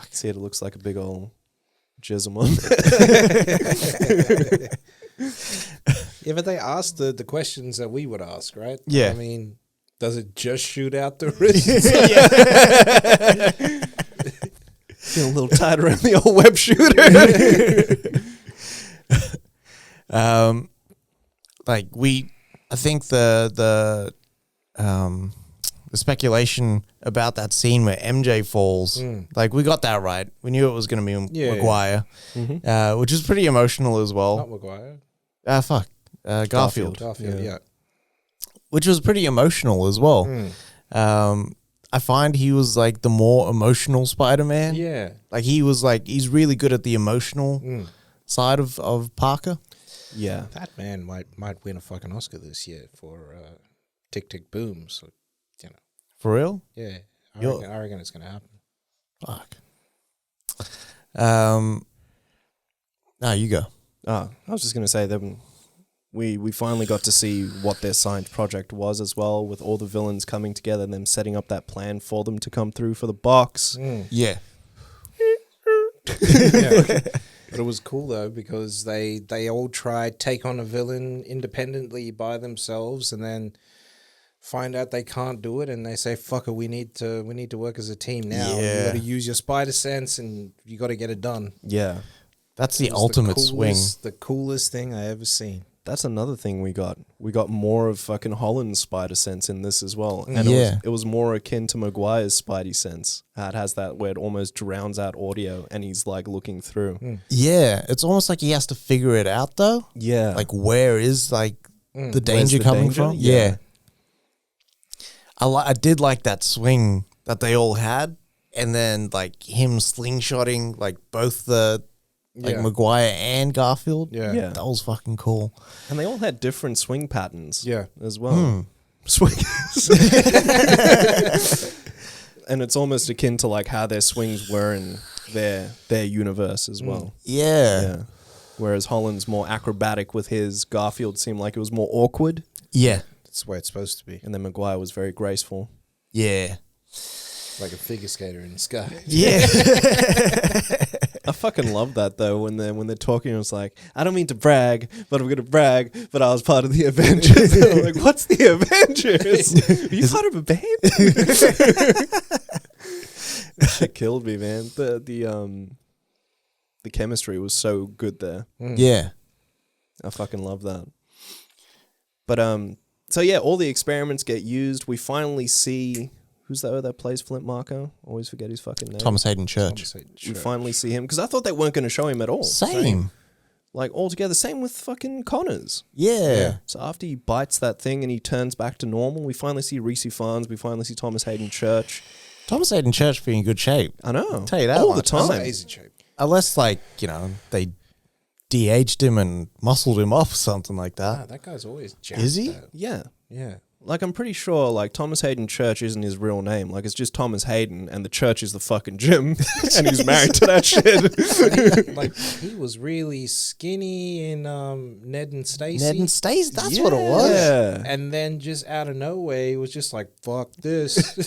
See, it looks like a big old jism on there. Yeah, but they asked the questions that we would ask, right? Yeah. I mean, does it just shoot out the wrist? Feel a little tight around the old web shooter. I think the speculation about that scene where MJ falls, like we got that right. We knew it was going to be Maguire, which is pretty emotional as well. Not Maguire. Garfield. Garfield, yeah. Which was pretty emotional as well. I find he was like the more emotional Spider-Man. Yeah. Like he's really good at the emotional side of Parker. Yeah. That man might win a fucking Oscar this year for Tick Tick Boom. So, you know. For real? Yeah. I reckon it's going to happen. Fuck. No, you go. I was just going to say that we finally got to see what their signed project was as well, with all the villains coming together and them setting up that plan for them to come through for the box. Yeah. Yeah. But it was cool though because they all tried take on a villain independently by themselves and then find out they can't do it and they say fuck it, we need to work as a team now. Yeah. You got to use your spider sense and you got to get it done. Yeah. That's the It was ultimate swing. The coolest thing I ever seen. That's another thing we got. We got more of fucking Holland's spider sense in this as well. And Yeah. it was more akin to Maguire's spidey sense. It has that where it almost drowns out audio and he's like looking through. Yeah. It's almost like he has to figure it out though. Yeah. Like where is like the danger the coming danger? from? Yeah. I did like that swing that they all had, and then like him slingshotting like both the like Maguire and Garfield. Yeah. Yeah. That was fucking cool. And they all had different swing patterns. Yeah. As well. Swings. And it's almost akin to like how their swings were in their universe as well. Yeah. Yeah. Whereas Holland's more acrobatic with his, Garfield seemed like it was more awkward. Yeah. That's the way it's supposed to be. And then Maguire was very graceful. Yeah. Like a figure skater in the sky. Yeah. I fucking love that though when they're talking. It's like, I don't mean to brag, but I'm gonna brag. But I was part of the Avengers. And I'm like, what's the Avengers? Are you part of a band? That shit killed me, man. The chemistry was so good there. Yeah. I fucking love that. But so yeah, all the experiments get used. We finally see. Who's that plays Flint Marko? Always forget his fucking name. Thomas Hayden Church. We finally see him because I thought they weren't going to show him at all. Same. Like altogether. Same with fucking Connors. Yeah. So after he bites that thing and he turns back to normal, we finally see Reese Farns. We finally see Thomas Hayden Church. Thomas Hayden Church being in good shape. I know. I'll tell you that all the much. time. Amazing shape. Unless like, they de-aged him and muscled him up or something like that. That guy's always jacked. Is he? though. Yeah. Yeah. Like, I'm pretty sure, like, Thomas Hayden Church isn't his real name. Like, it's just Thomas Hayden, and the church is the fucking gym, and he's married to that shit. Like he was really skinny in Ned and Stacy. Ned and Stacy, that's what it was. Yeah. And then just out of nowhere, he was just like, fuck this.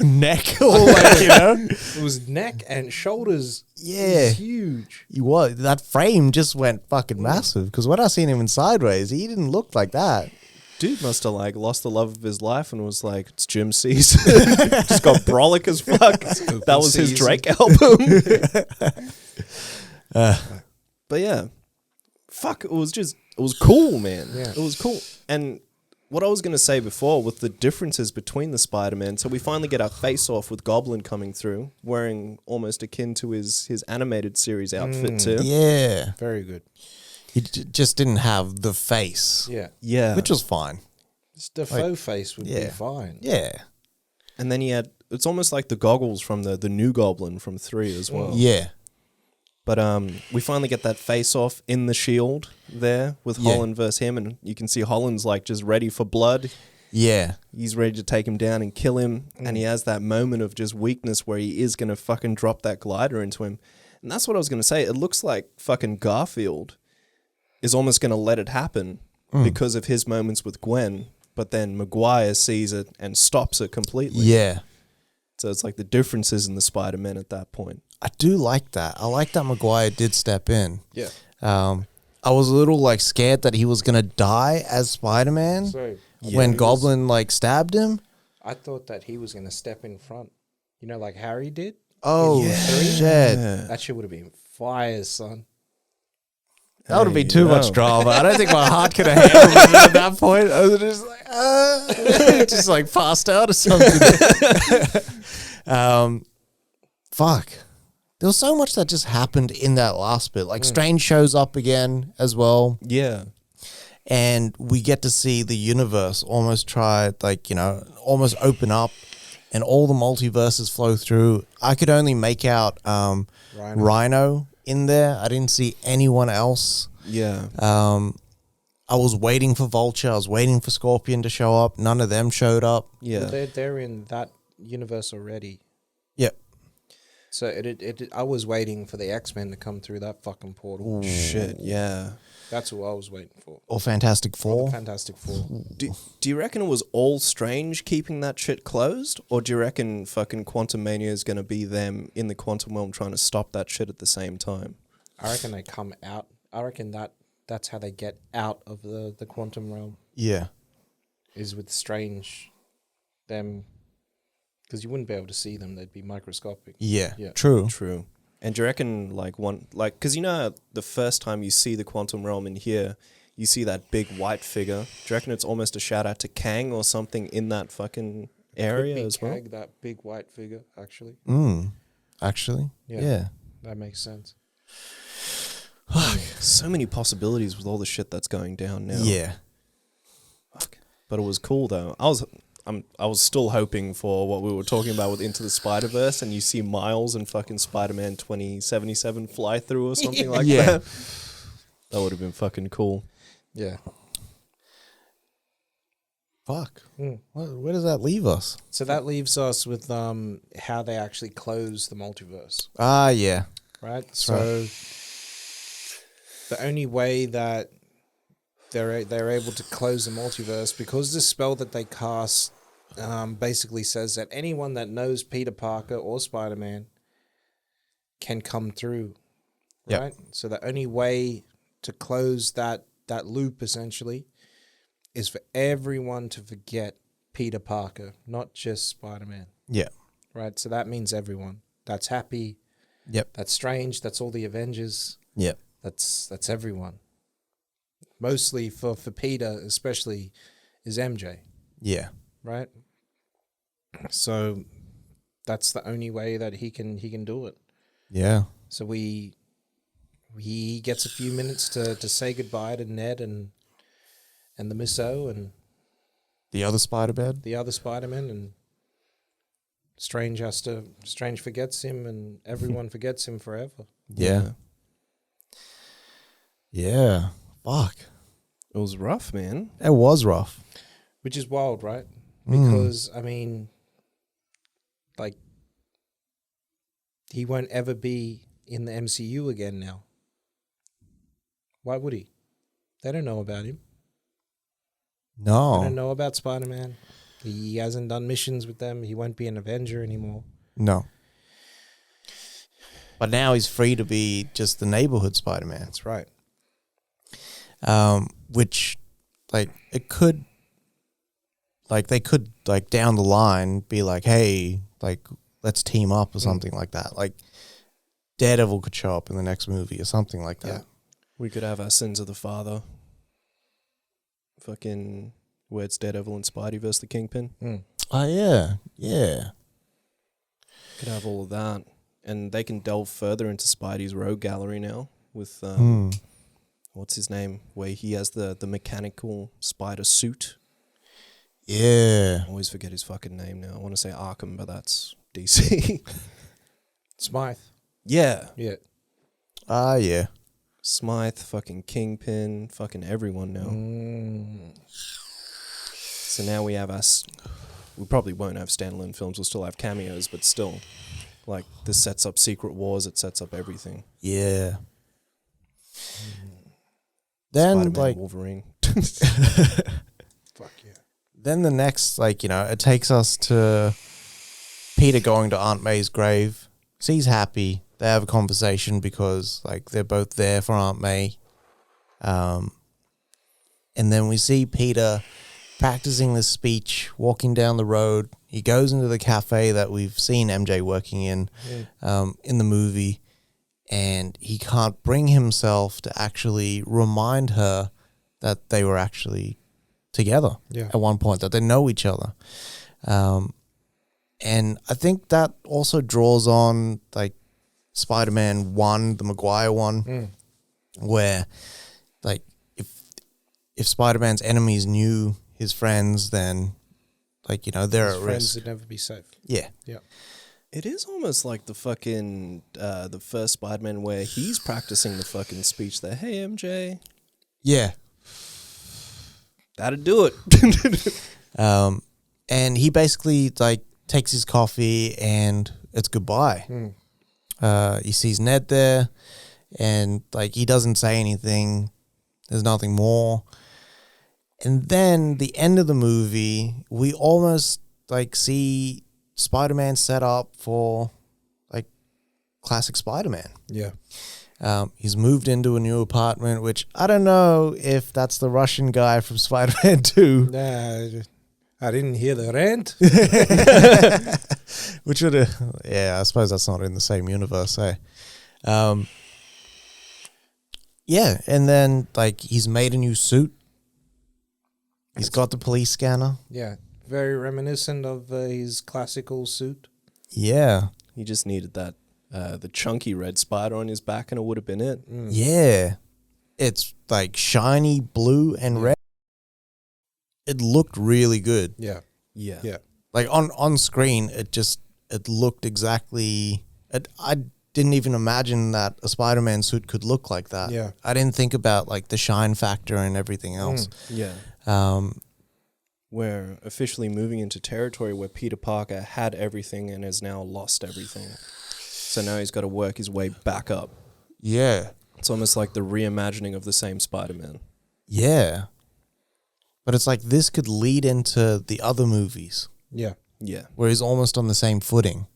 Neck or like, It was neck and shoulders. Yeah. It was huge. He was. That frame just went fucking massive. Because when I seen him in Sideways, he didn't look like that. Dude must have, like, lost the love of his life and was like, it's Jim C's. Just got brolic as fuck. That was his season. Drake album. But yeah. Fuck, it was cool, man. Yeah. It was cool. And what I was going to say before with the differences between the Spider-Man, so we finally get our face-off with Goblin coming through, wearing almost akin to his animated series outfit too. Yeah. Very good. He just didn't have the face. Yeah. Yeah. Which was fine. Just the faux face would be fine. Yeah. And then he had, it's almost like the goggles from the new Goblin from 3 as well. Yeah. But we finally get that face-off in the Shield there with Holland versus him, and you can see Holland's like just ready for blood. Yeah. He's ready to take him down and kill him, and he has that moment of just weakness where he is going to fucking drop that glider into him. And that's what I was going to say. It looks like fucking Garfield is almost going to let it happen because of his moments with Gwen, but then Maguire sees it and stops it completely. Yeah. So it's like the differences in the Spider-Man at that point. I do like that. I like that Maguire did step in. Yeah. I was a little like scared that he was going to die as Spider-Man So when Goblin like stabbed him. I thought that he was going to step in front. You know, like Harry did? Oh, shit. That shit would have been fire, son. That would have been too much drama. I don't think my heart could have handled it at that point. I was just like, just like passed out or something. Fuck. There was so much that just happened in that last bit. Like Strange shows up again as well. Yeah. And we get to see the universe almost try, like, you know, almost open up and all the multiverses flow through. I could only make out Rhino in there. I didn't see anyone else. Yeah. I was waiting for Vulture. I was waiting for Scorpion to show up. None of them showed up. Yeah. Well, they're in that universe already. Yep. So I was waiting for the X-Men to come through that fucking portal. Shit, yeah. That's what I was waiting for. Or Fantastic Four. Fantastic Four. Do you reckon it was all Strange keeping that shit closed? Or do you reckon fucking Quantum Mania is going to be them in the quantum realm trying to stop that shit at the same time? I reckon they come out. I reckon that's how they get out of the quantum realm. Yeah. is with Strange, them, because you wouldn't be able to see them; they'd be microscopic. Yeah, Yeah, true. true. And do you reckon, because you know, the first time you see the quantum realm in here, you see that big white figure. Do you reckon it's almost a shout out to Kang or something in that fucking area as well? Kang, that big white figure, actually. Actually, Yeah. yeah. That makes sense. So many possibilities with all the shit that's going down now. Yeah. Fuck. But it was cool though. I was still hoping for what we were talking about with Into the Spider-Verse, and you see Miles and fucking Spider-Man 2077 fly through or something like Yeah. that. That would have been fucking cool. Yeah. Fuck. Where does that leave us? So that leaves us with how they actually close the multiverse, Ah, yeah. right? So the only way that they're able to close the multiverse, because the spell that they cast basically says that anyone that knows Peter Parker or Spider-Man can come through, Yep. right? So the only way to close that loop essentially is for everyone to forget Peter Parker, not just Spider-Man, Yeah. right? So that means everyone. That's Happy, Yep. that's Strange, that's all the Avengers, Yep. that's everyone. Mostly for Peter, especially, is MJ, Yeah. right? So that's the only way that he can do it. Yeah. So he gets a few minutes to say goodbye to Ned and the Misso and The other Spider-Man? the other Spider-Man, and Strange forgets him, and everyone forgets him forever. Yeah. Yeah. Fuck. It was rough, man. It was rough. Which is wild, right? Because, I mean, like, he won't ever be in the MCU again now. Why would he? They don't know about him. They No. don't know about Spider-Man. He hasn't done missions with them. He won't be an Avenger anymore. No. But now he's free to be just the neighborhood Spider-Man. That's right. Which, like, it could, like, they could, like, down the line be like, hey, like, let's team up or something like that. Like, Daredevil could show up in the next movie or something like that. Yeah. We could have our Sins of the Father. Fucking where it's Daredevil and Spidey versus the Kingpin. Oh, yeah. Yeah. Could have all of that. And they can delve further into Spidey's rogue gallery now with what's his name? Where he has the mechanical spider suit. Yeah. I always forget his fucking name now. I want to say Arkham, but that's DC. Smythe. Yeah. Yeah. Ah, yeah. Smythe, fucking Kingpin, fucking everyone now. So now we have us. We probably won't have standalone films. We'll still have cameos, but still, like, this sets up Secret Wars. It sets up everything. Yeah. Then, Spider-Man, like, Wolverine. Fuck yeah. then the next, like, it takes us to Peter going to Aunt May's grave. She's happy. They have a conversation because, like, they're both there for Aunt May. And then we see Peter practicing this speech, walking down the road. He goes into the cafe that we've seen MJ working in the movie, and he can't bring himself to actually remind her that they were actually together at one point, that they know each other. And I think that also draws on, like, Spider-Man 1, the Maguire one, where, like, if Spider-Man's enemies knew his friends, then, like, they're His at friends risk. would never be safe. Yeah. Yeah. It is almost like the fucking the first Spider-Man where he's practicing the fucking speech there. Hey, MJ, Yeah. that'd do it. And he basically, like, takes his coffee and it's goodbye. He sees Ned there and, like, he doesn't say anything. There's nothing more. And then the end of the movie, we almost, like, see Spider-Man set up for, like, classic Spider-Man. Yeah. He's moved into a new apartment, which I don't know if that's the Russian guy from Spider-Man 2. Nah, I didn't hear the rant. Which would have, yeah, I suppose that's not in the same universe, eh? Yeah, and then, like, he's made a new suit. He's got the police scanner. Yeah. Very reminiscent of his classical suit. Yeah. He just needed that the chunky red spider on his back, and it would have been it. Yeah. It's, like, shiny blue and red. It looked really good. Yeah. Yeah. Yeah. Like, on screen, it looked exactly... I didn't even imagine that a Spider-Man suit could look like that. Yeah. I didn't think about, like, the shine factor and everything else. Yeah. We're officially moving into territory where Peter Parker had everything and has now lost everything. So now he's got to work his way back up. Yeah. It's almost like the reimagining of the same Spider-Man. Yeah. But it's like this could lead into the other movies Yeah. Yeah. where he's almost on the same footing.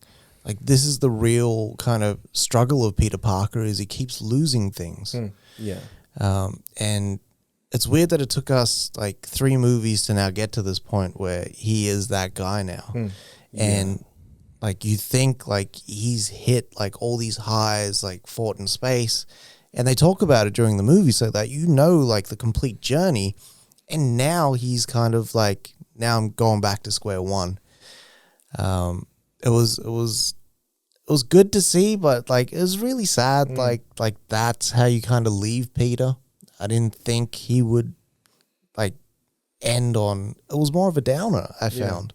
Like, this is the real kind of struggle of Peter Parker, is he keeps losing things. Yeah. And it's weird that it took us, like, 3 movies to now get to this point where he is that guy now. And, like, you think, like, he's hit, like, all these highs, like, fought in space. And they talk about it during the movie so that like, the complete journey. And now he's kind of like, now I'm going back to square one. It was good to see, but, like, it was really sad. Like that's how you kind of leave Peter. I didn't think he would, like, end on. It was more of a downer, I found.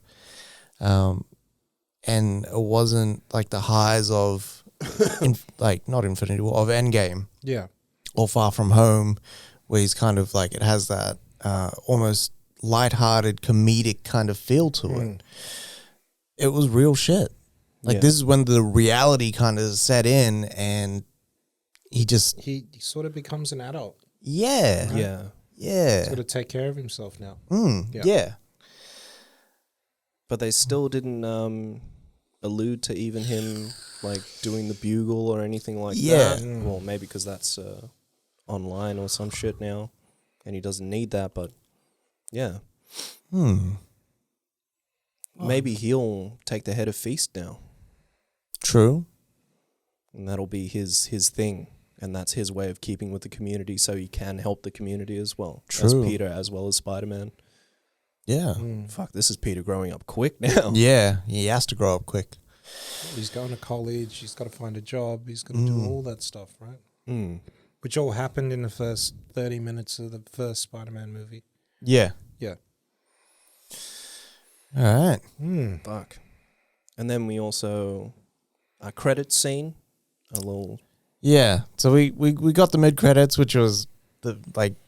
And it wasn't like the highs of, like, not Infinity War, of Endgame. Yeah. Or Far From Home, where he's kind of like, it has that almost lighthearted comedic kind of feel to it. It was real shit. Like, this is when the reality kind of set in, and he sort of becomes an adult. Yeah. Right? Yeah. Yeah. He's got to take care of himself now. Yeah. But they still didn't allude to even him, like, doing the bugle or anything like that. Well, maybe because that's online or some shit now, and he doesn't need that, but yeah. Maybe he'll take the head of Feast now, True. and that'll be his thing, and that's his way of keeping with the community, so he can help the community as well. True. As Peter, as well as Spider-Man. Yeah. Fuck, this is Peter growing up quick now. Yeah. He has to grow up quick. He's going to college. He's got to find a job. He's got to do all that stuff, right? Which all happened in the first 30 minutes of the first Spider-Man movie. Yeah. Yeah. All right. Fuck. And then we also, a credit scene, a little Yeah. So we got the mid credits, which was the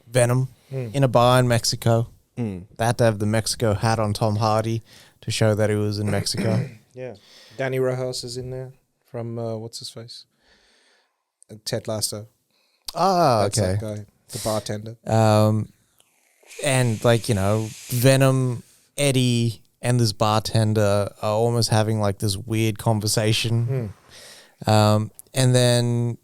Venom in a bar in Mexico. They had to have the Mexico hat on Tom Hardy to show that he was in Mexico. Yeah. Danny Rojas is in there from, what's his face? Ted Lasso. Ah, That's okay. that guy, the bartender. And Venom, Eddie, and this bartender are almost having this weird conversation. And then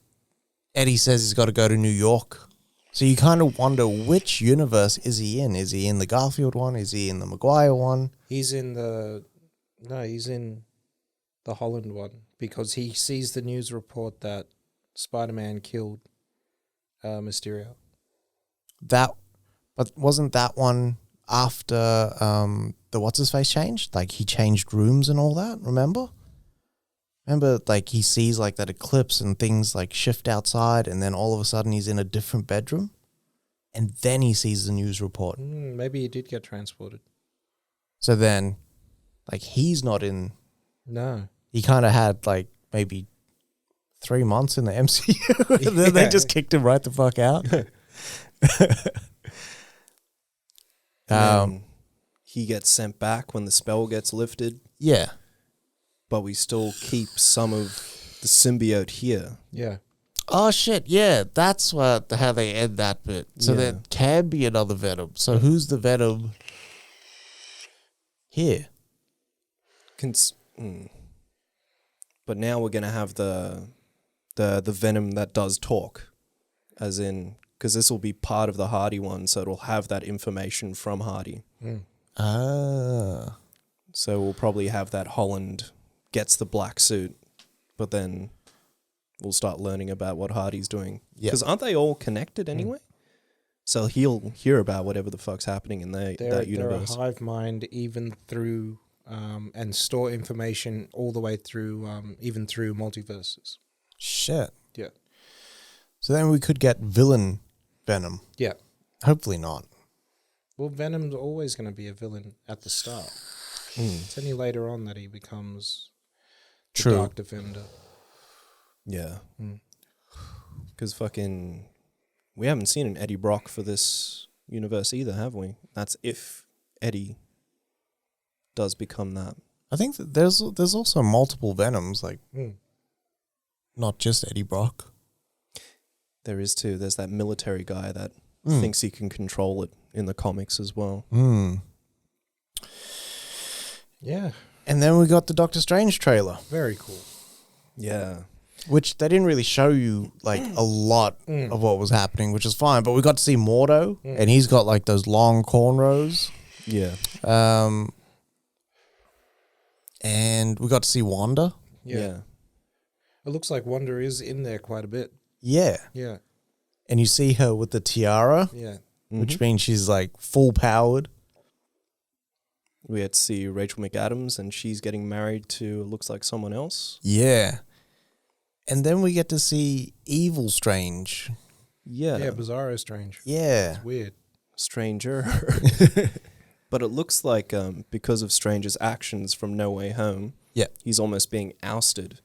Eddie says he's got to go to New York. So you kind of wonder, which universe is he in? Is he in the Garfield one? Is he in the Maguire one? He's in the Holland one, because he sees the news report that Spider-Man killed Mysterio. But wasn't that one after the what's-his-face changed? He changed rooms and all that, remember? He sees that eclipse and things shift outside, and then all of a sudden he's in a different bedroom, and then he sees the news report. Maybe he did get transported. So then, he's not in... No. He kind of had, maybe 3 months in the MCU, and then they just kicked him right the fuck out. He gets sent back when the spell gets lifted, Yeah. but we still keep some of the symbiote here. Yeah. Oh, shit, yeah. That's how they end that bit. So there can be another Venom. So who's the Venom here? But now we're going to have the Venom that does talk, as in, because this will be part of the Hardy one, so it'll have that information from Hardy. Ah. So we'll probably have that Holland gets the black suit, but then we'll start learning about what Hardy's doing. Yeah. Because aren't they all connected anyway? So he'll hear about whatever the fuck's happening in that universe. They're a hive mind, even through and store information all the way through, even through multiverses. Shit. Yeah. So then we could get villain Venom. Yeah. Hopefully not. Well, Venom's always going to be a villain at the start. It's only later on that he becomes the True. Dark Defender. Yeah. Because we haven't seen an Eddie Brock for this universe either, have we? That's if Eddie does become that. I think that there's also multiple Venoms, not just Eddie Brock. There is too. There's that military guy that thinks he can control it in the comics as well. Yeah. And then we got the Doctor Strange trailer, Very cool. Yeah. which they didn't really show you a lot of what was happening, which is fine. But we got to see Mordo, and he's got those long cornrows. Yeah. And we got to see Wanda. Yeah. It looks like Wanda is in there quite a bit. Yeah. Yeah. And you see her with the tiara, Yeah. which means she's full powered. We had to see Rachel McAdams, and she's getting married to, looks like someone else. Yeah. And then we get to see Evil Strange. Yeah. Yeah, Bizarro Strange. Yeah. It's weird. Stranger. But it looks like because of Stranger's actions from No Way Home, Yeah. he's almost being ousted.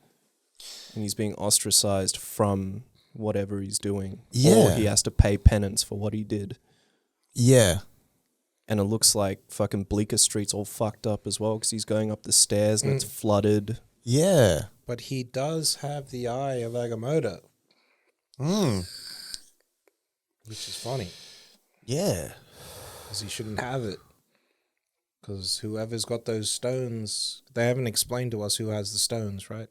And he's being ostracized from whatever he's doing. Yeah. Or he has to pay penance for what he did. Yeah. And it looks like fucking Bleecker Street's all fucked up as well, because he's going up the stairs and it's flooded. Yeah. But he does have the eye of Agamotto, which is funny, Yeah. because he shouldn't have it. Because whoever's got those stones, they haven't explained to us who has the stones, right?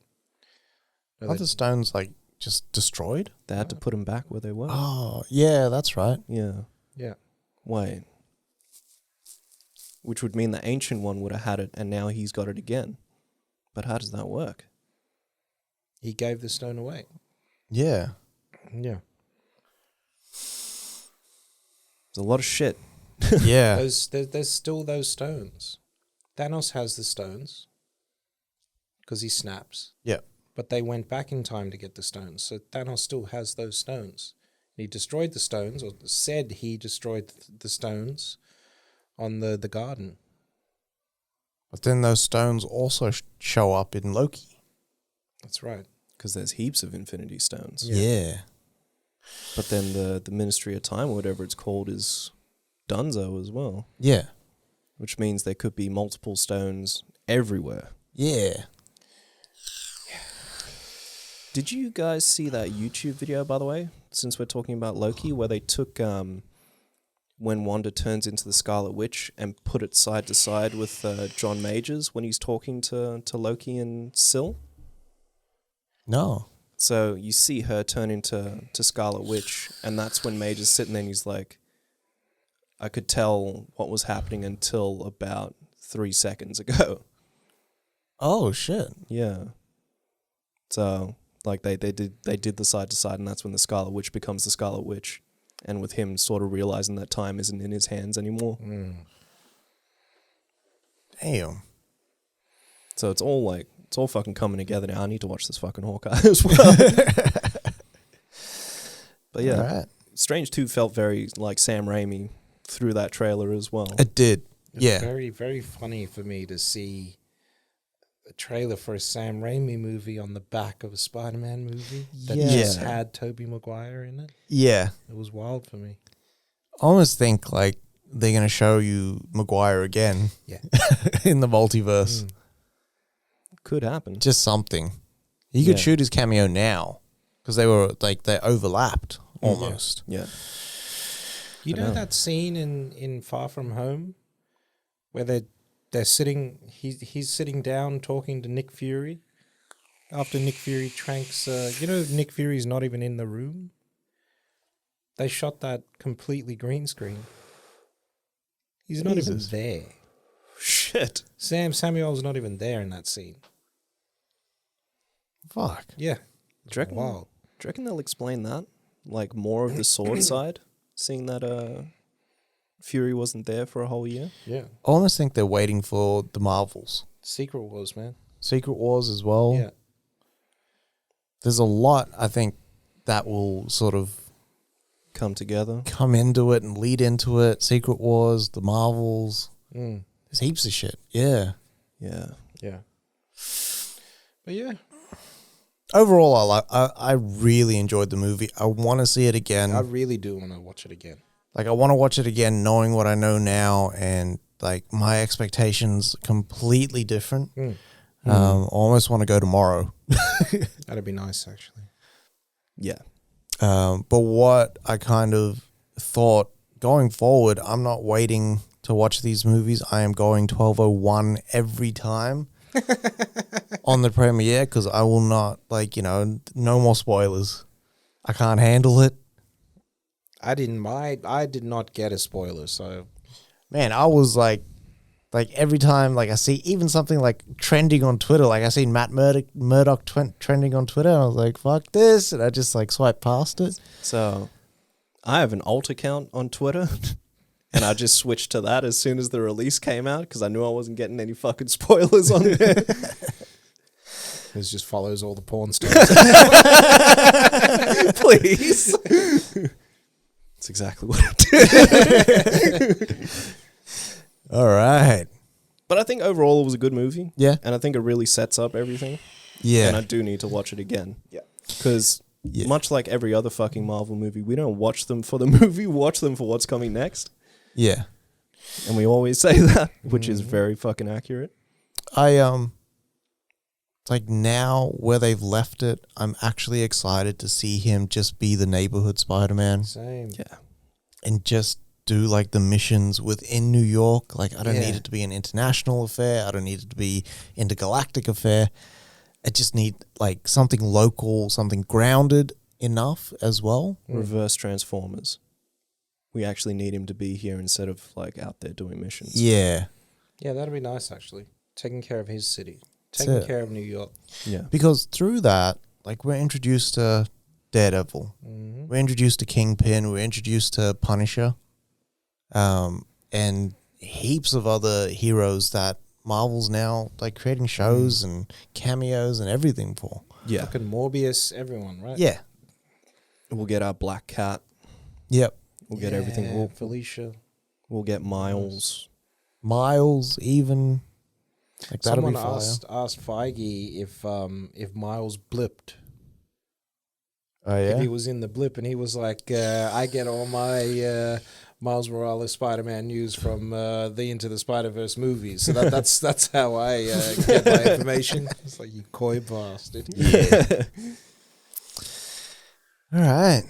No, Are the stones just destroyed? They had to put him back where they were. Oh, yeah, that's right. Yeah. yeah. Wait. Which would mean the ancient one would have had it, and now he's got it again. But how does that work? He gave the stone away. Yeah. Yeah. There's a lot of shit. Yeah. There's still those stones. Thanos has the stones because he snaps. Yeah. But they went back in time to get the stones. So Thanos still has those stones. He destroyed the stones, or said he destroyed the stones on the garden. But then those stones also show up in Loki. That's right. because there's heaps of Infinity Stones. Yeah. But then the Ministry of Time, or whatever it's called, is Dunzo as well, Yeah. which means there could be multiple stones everywhere. Yeah. Did you guys see that YouTube video, by the way, since we're talking about Loki, where they took when Wanda turns into the Scarlet Witch and put it side to side with John Majors when he's talking to Loki and Syl? No. So you see her turn into Scarlet Witch, and that's when Major's sitting there and he's like, I could tell what was happening until about 3 seconds ago. Oh, shit. Yeah. So, like, they did the side to side, and that's when the Scarlet Witch becomes the Scarlet Witch. And with him sort of realizing that time isn't in his hands anymore. Damn. So it's all fucking coming together now. I need to watch this fucking Hawkeye as well. But yeah, Right. Strange 2 felt very like Sam Raimi through that trailer as well. It did. It's Yeah. very, very funny for me to see a trailer for a Sam Raimi movie on the back of a Spider-Man movie that Yeah. just had Tobey Maguire in it. Yeah. It was wild for me. I almost think like they're going to show you Maguire again Yeah. in the multiverse. Could happen. Just something. You could Yeah. shoot his cameo now because they overlapped almost. Yeah. You I know know. that scene in Far From Home where they're sitting, he's sitting down talking to Nick Fury after Nick Fury tranks, Nick Fury's not even in the room. They shot that completely green screen. He's not even Jesus. there. Shit. Samuel's not even there in that scene. Fuck. Yeah. Do you reckon, Wow. do you reckon they'll explain that? Like more of the sword side? Seeing that Fury wasn't there for a whole year? Yeah. I almost think they're waiting for the Marvels. Secret Wars, man. Secret Wars as well. Yeah. There's a lot, I think, that will sort of Come together. come into it and lead into it. Secret Wars, the Marvels. Mm. There's heaps of shit. Yeah. Yeah. Yeah. But yeah, Overall, I really enjoyed the movie. I want to see it again. I really do want to watch it again. Like, I want to watch it again knowing what I know now, and like my expectations completely different. I almost want to go tomorrow. That'd be nice, actually. Yeah. But what I kind of thought going forward, I'm not waiting to watch these movies. I am going 12:01 every time on the premiere because I will not, no more spoilers. I can't handle it. I did not get a spoiler, so Man, I was like every time, I see even something like trending on Twitter, I seen Matt Murdock trending on Twitter, and I was like, fuck this, and I just swipe past it. So I have an alt account on Twitter, and I just switched to that as soon as the release came out because I knew I wasn't getting any fucking spoilers on there. it just follows all the porn stars. Please. That's exactly what I did. All right. But I think overall it was a good movie. Yeah. And I think it really sets up everything. Yeah. And I do need to watch it again. Yeah. Because Yeah. much like every other fucking Marvel movie, we don't watch them for the movie, we watch them for what's coming next. Yeah. And we always say that, which is very fucking accurate. Now where they've left it, I'm actually excited to see him just be the neighborhood Spider-Man Same. Yeah. and just do the missions within New York. I don't Yeah. need it to be an international affair. I don't need it to be intergalactic affair. I just need something local, something grounded enough as well. Reverse Transformers. We actually need him to be here instead of out there doing missions. Yeah. Yeah, that'd be nice, actually. Taking care of his city. That's Taking it. care of New York. Yeah. Because through that, we're introduced to Daredevil. Mm-hmm. We're introduced to Kingpin. We're introduced to Punisher. And heaps of other heroes that Marvel's now creating shows and cameos and everything for. Yeah. Fucking Morbius, everyone, right? Yeah. We'll get our Black Cat. Yep. We'll get everything. Yeah, Felicia. We'll get Miles. Miles even. That'll Someone be fire. asked Feige if Miles blipped Oh yeah. He was in the blip, and he was like, "I get all my Miles Morales Spider-Man news from the Into the Spider-Verse movies." So that's how I get my information. It's like, you coy bastard. Yeah. All right.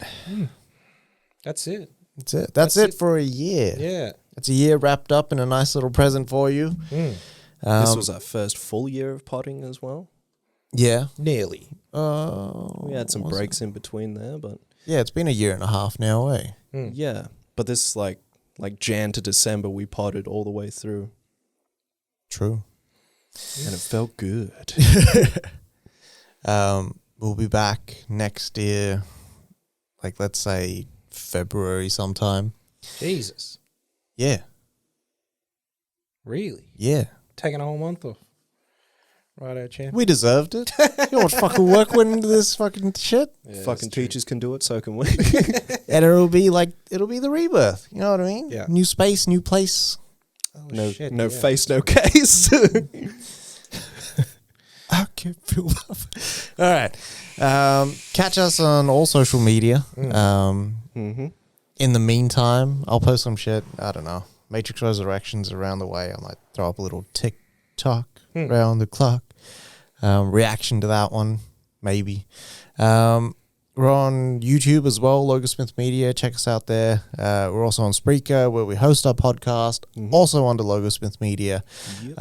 That's it. That's it. That's it for a year. Yeah. It's a year wrapped up in a nice little present for you. Mm. This was our first full year of potting as well. Yeah. Nearly. We had some breaks in between there, but yeah, it's been a year and a half now, eh? yeah. But this is like Jan to December, we potted all the way through, True. and it felt good. We'll be back next year, like let's say February sometime. Jesus. Yeah. Really? Yeah. Taking a whole month off. Right, champ. We deserved it. You know what fucking work went into this fucking shit? Yeah, Fucking teachers can do it, so can we. And it'll be the rebirth. You know what I mean? Yeah. New space, new place. Oh, no shit, no yeah. face, no case. I can't feel that. All right. Catch us on all social media. Mm-hmm. In the meantime, I'll post some shit. I don't know. Matrix Resurrections around the way. I might throw up a little TikTok round the clock. Reaction to that one, maybe. We're on YouTube as well, Logan Smith Media. Check us out there. We're also on Spreaker, where we host our podcast, also under Logan Smith Media. Yep.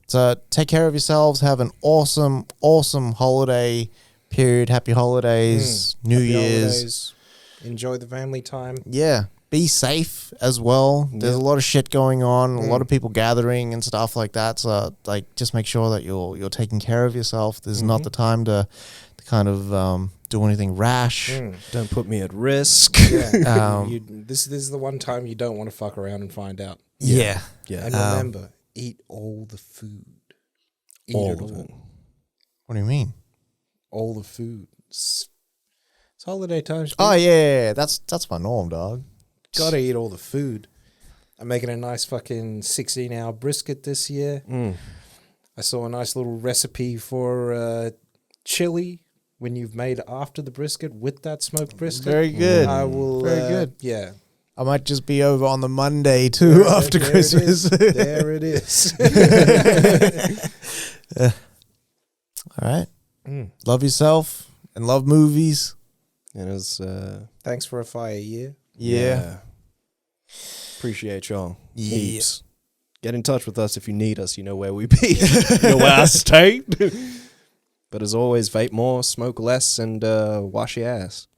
So take care of yourselves. Have an awesome, awesome holiday period. Happy holidays, New Happy Year's. holidays. Enjoy the family time. Yeah. Be safe as well. There's a lot of shit going on, a lot of people gathering and stuff like that. So, like, just make sure that you're taking care of yourself. This is not the time to kind of do anything rash. Don't put me at risk. Yeah. This is the one time you don't want to fuck around and find out. Yeah. Yeah. And remember, eat all the food. Eat All it of all. it. What do you mean? All the food. It's holiday time. Oh, yeah. That's my norm, dog. Gotta eat all the food. I'm making a nice fucking 16-hour brisket this year. I saw a nice little recipe for chili when you've made after the brisket with that smoked brisket. Very good. I will. Very good. Yeah. I might just be over on the Monday, too, after There Christmas. There it is. All right. Love yourself and love movies. And it was, Thanks for a fire year. Yeah. Appreciate y'all. Yeah. Heaps. Get in touch with us if you need us. You know where we be. You know where I stay. But as always, vape more, smoke less, and wash your ass.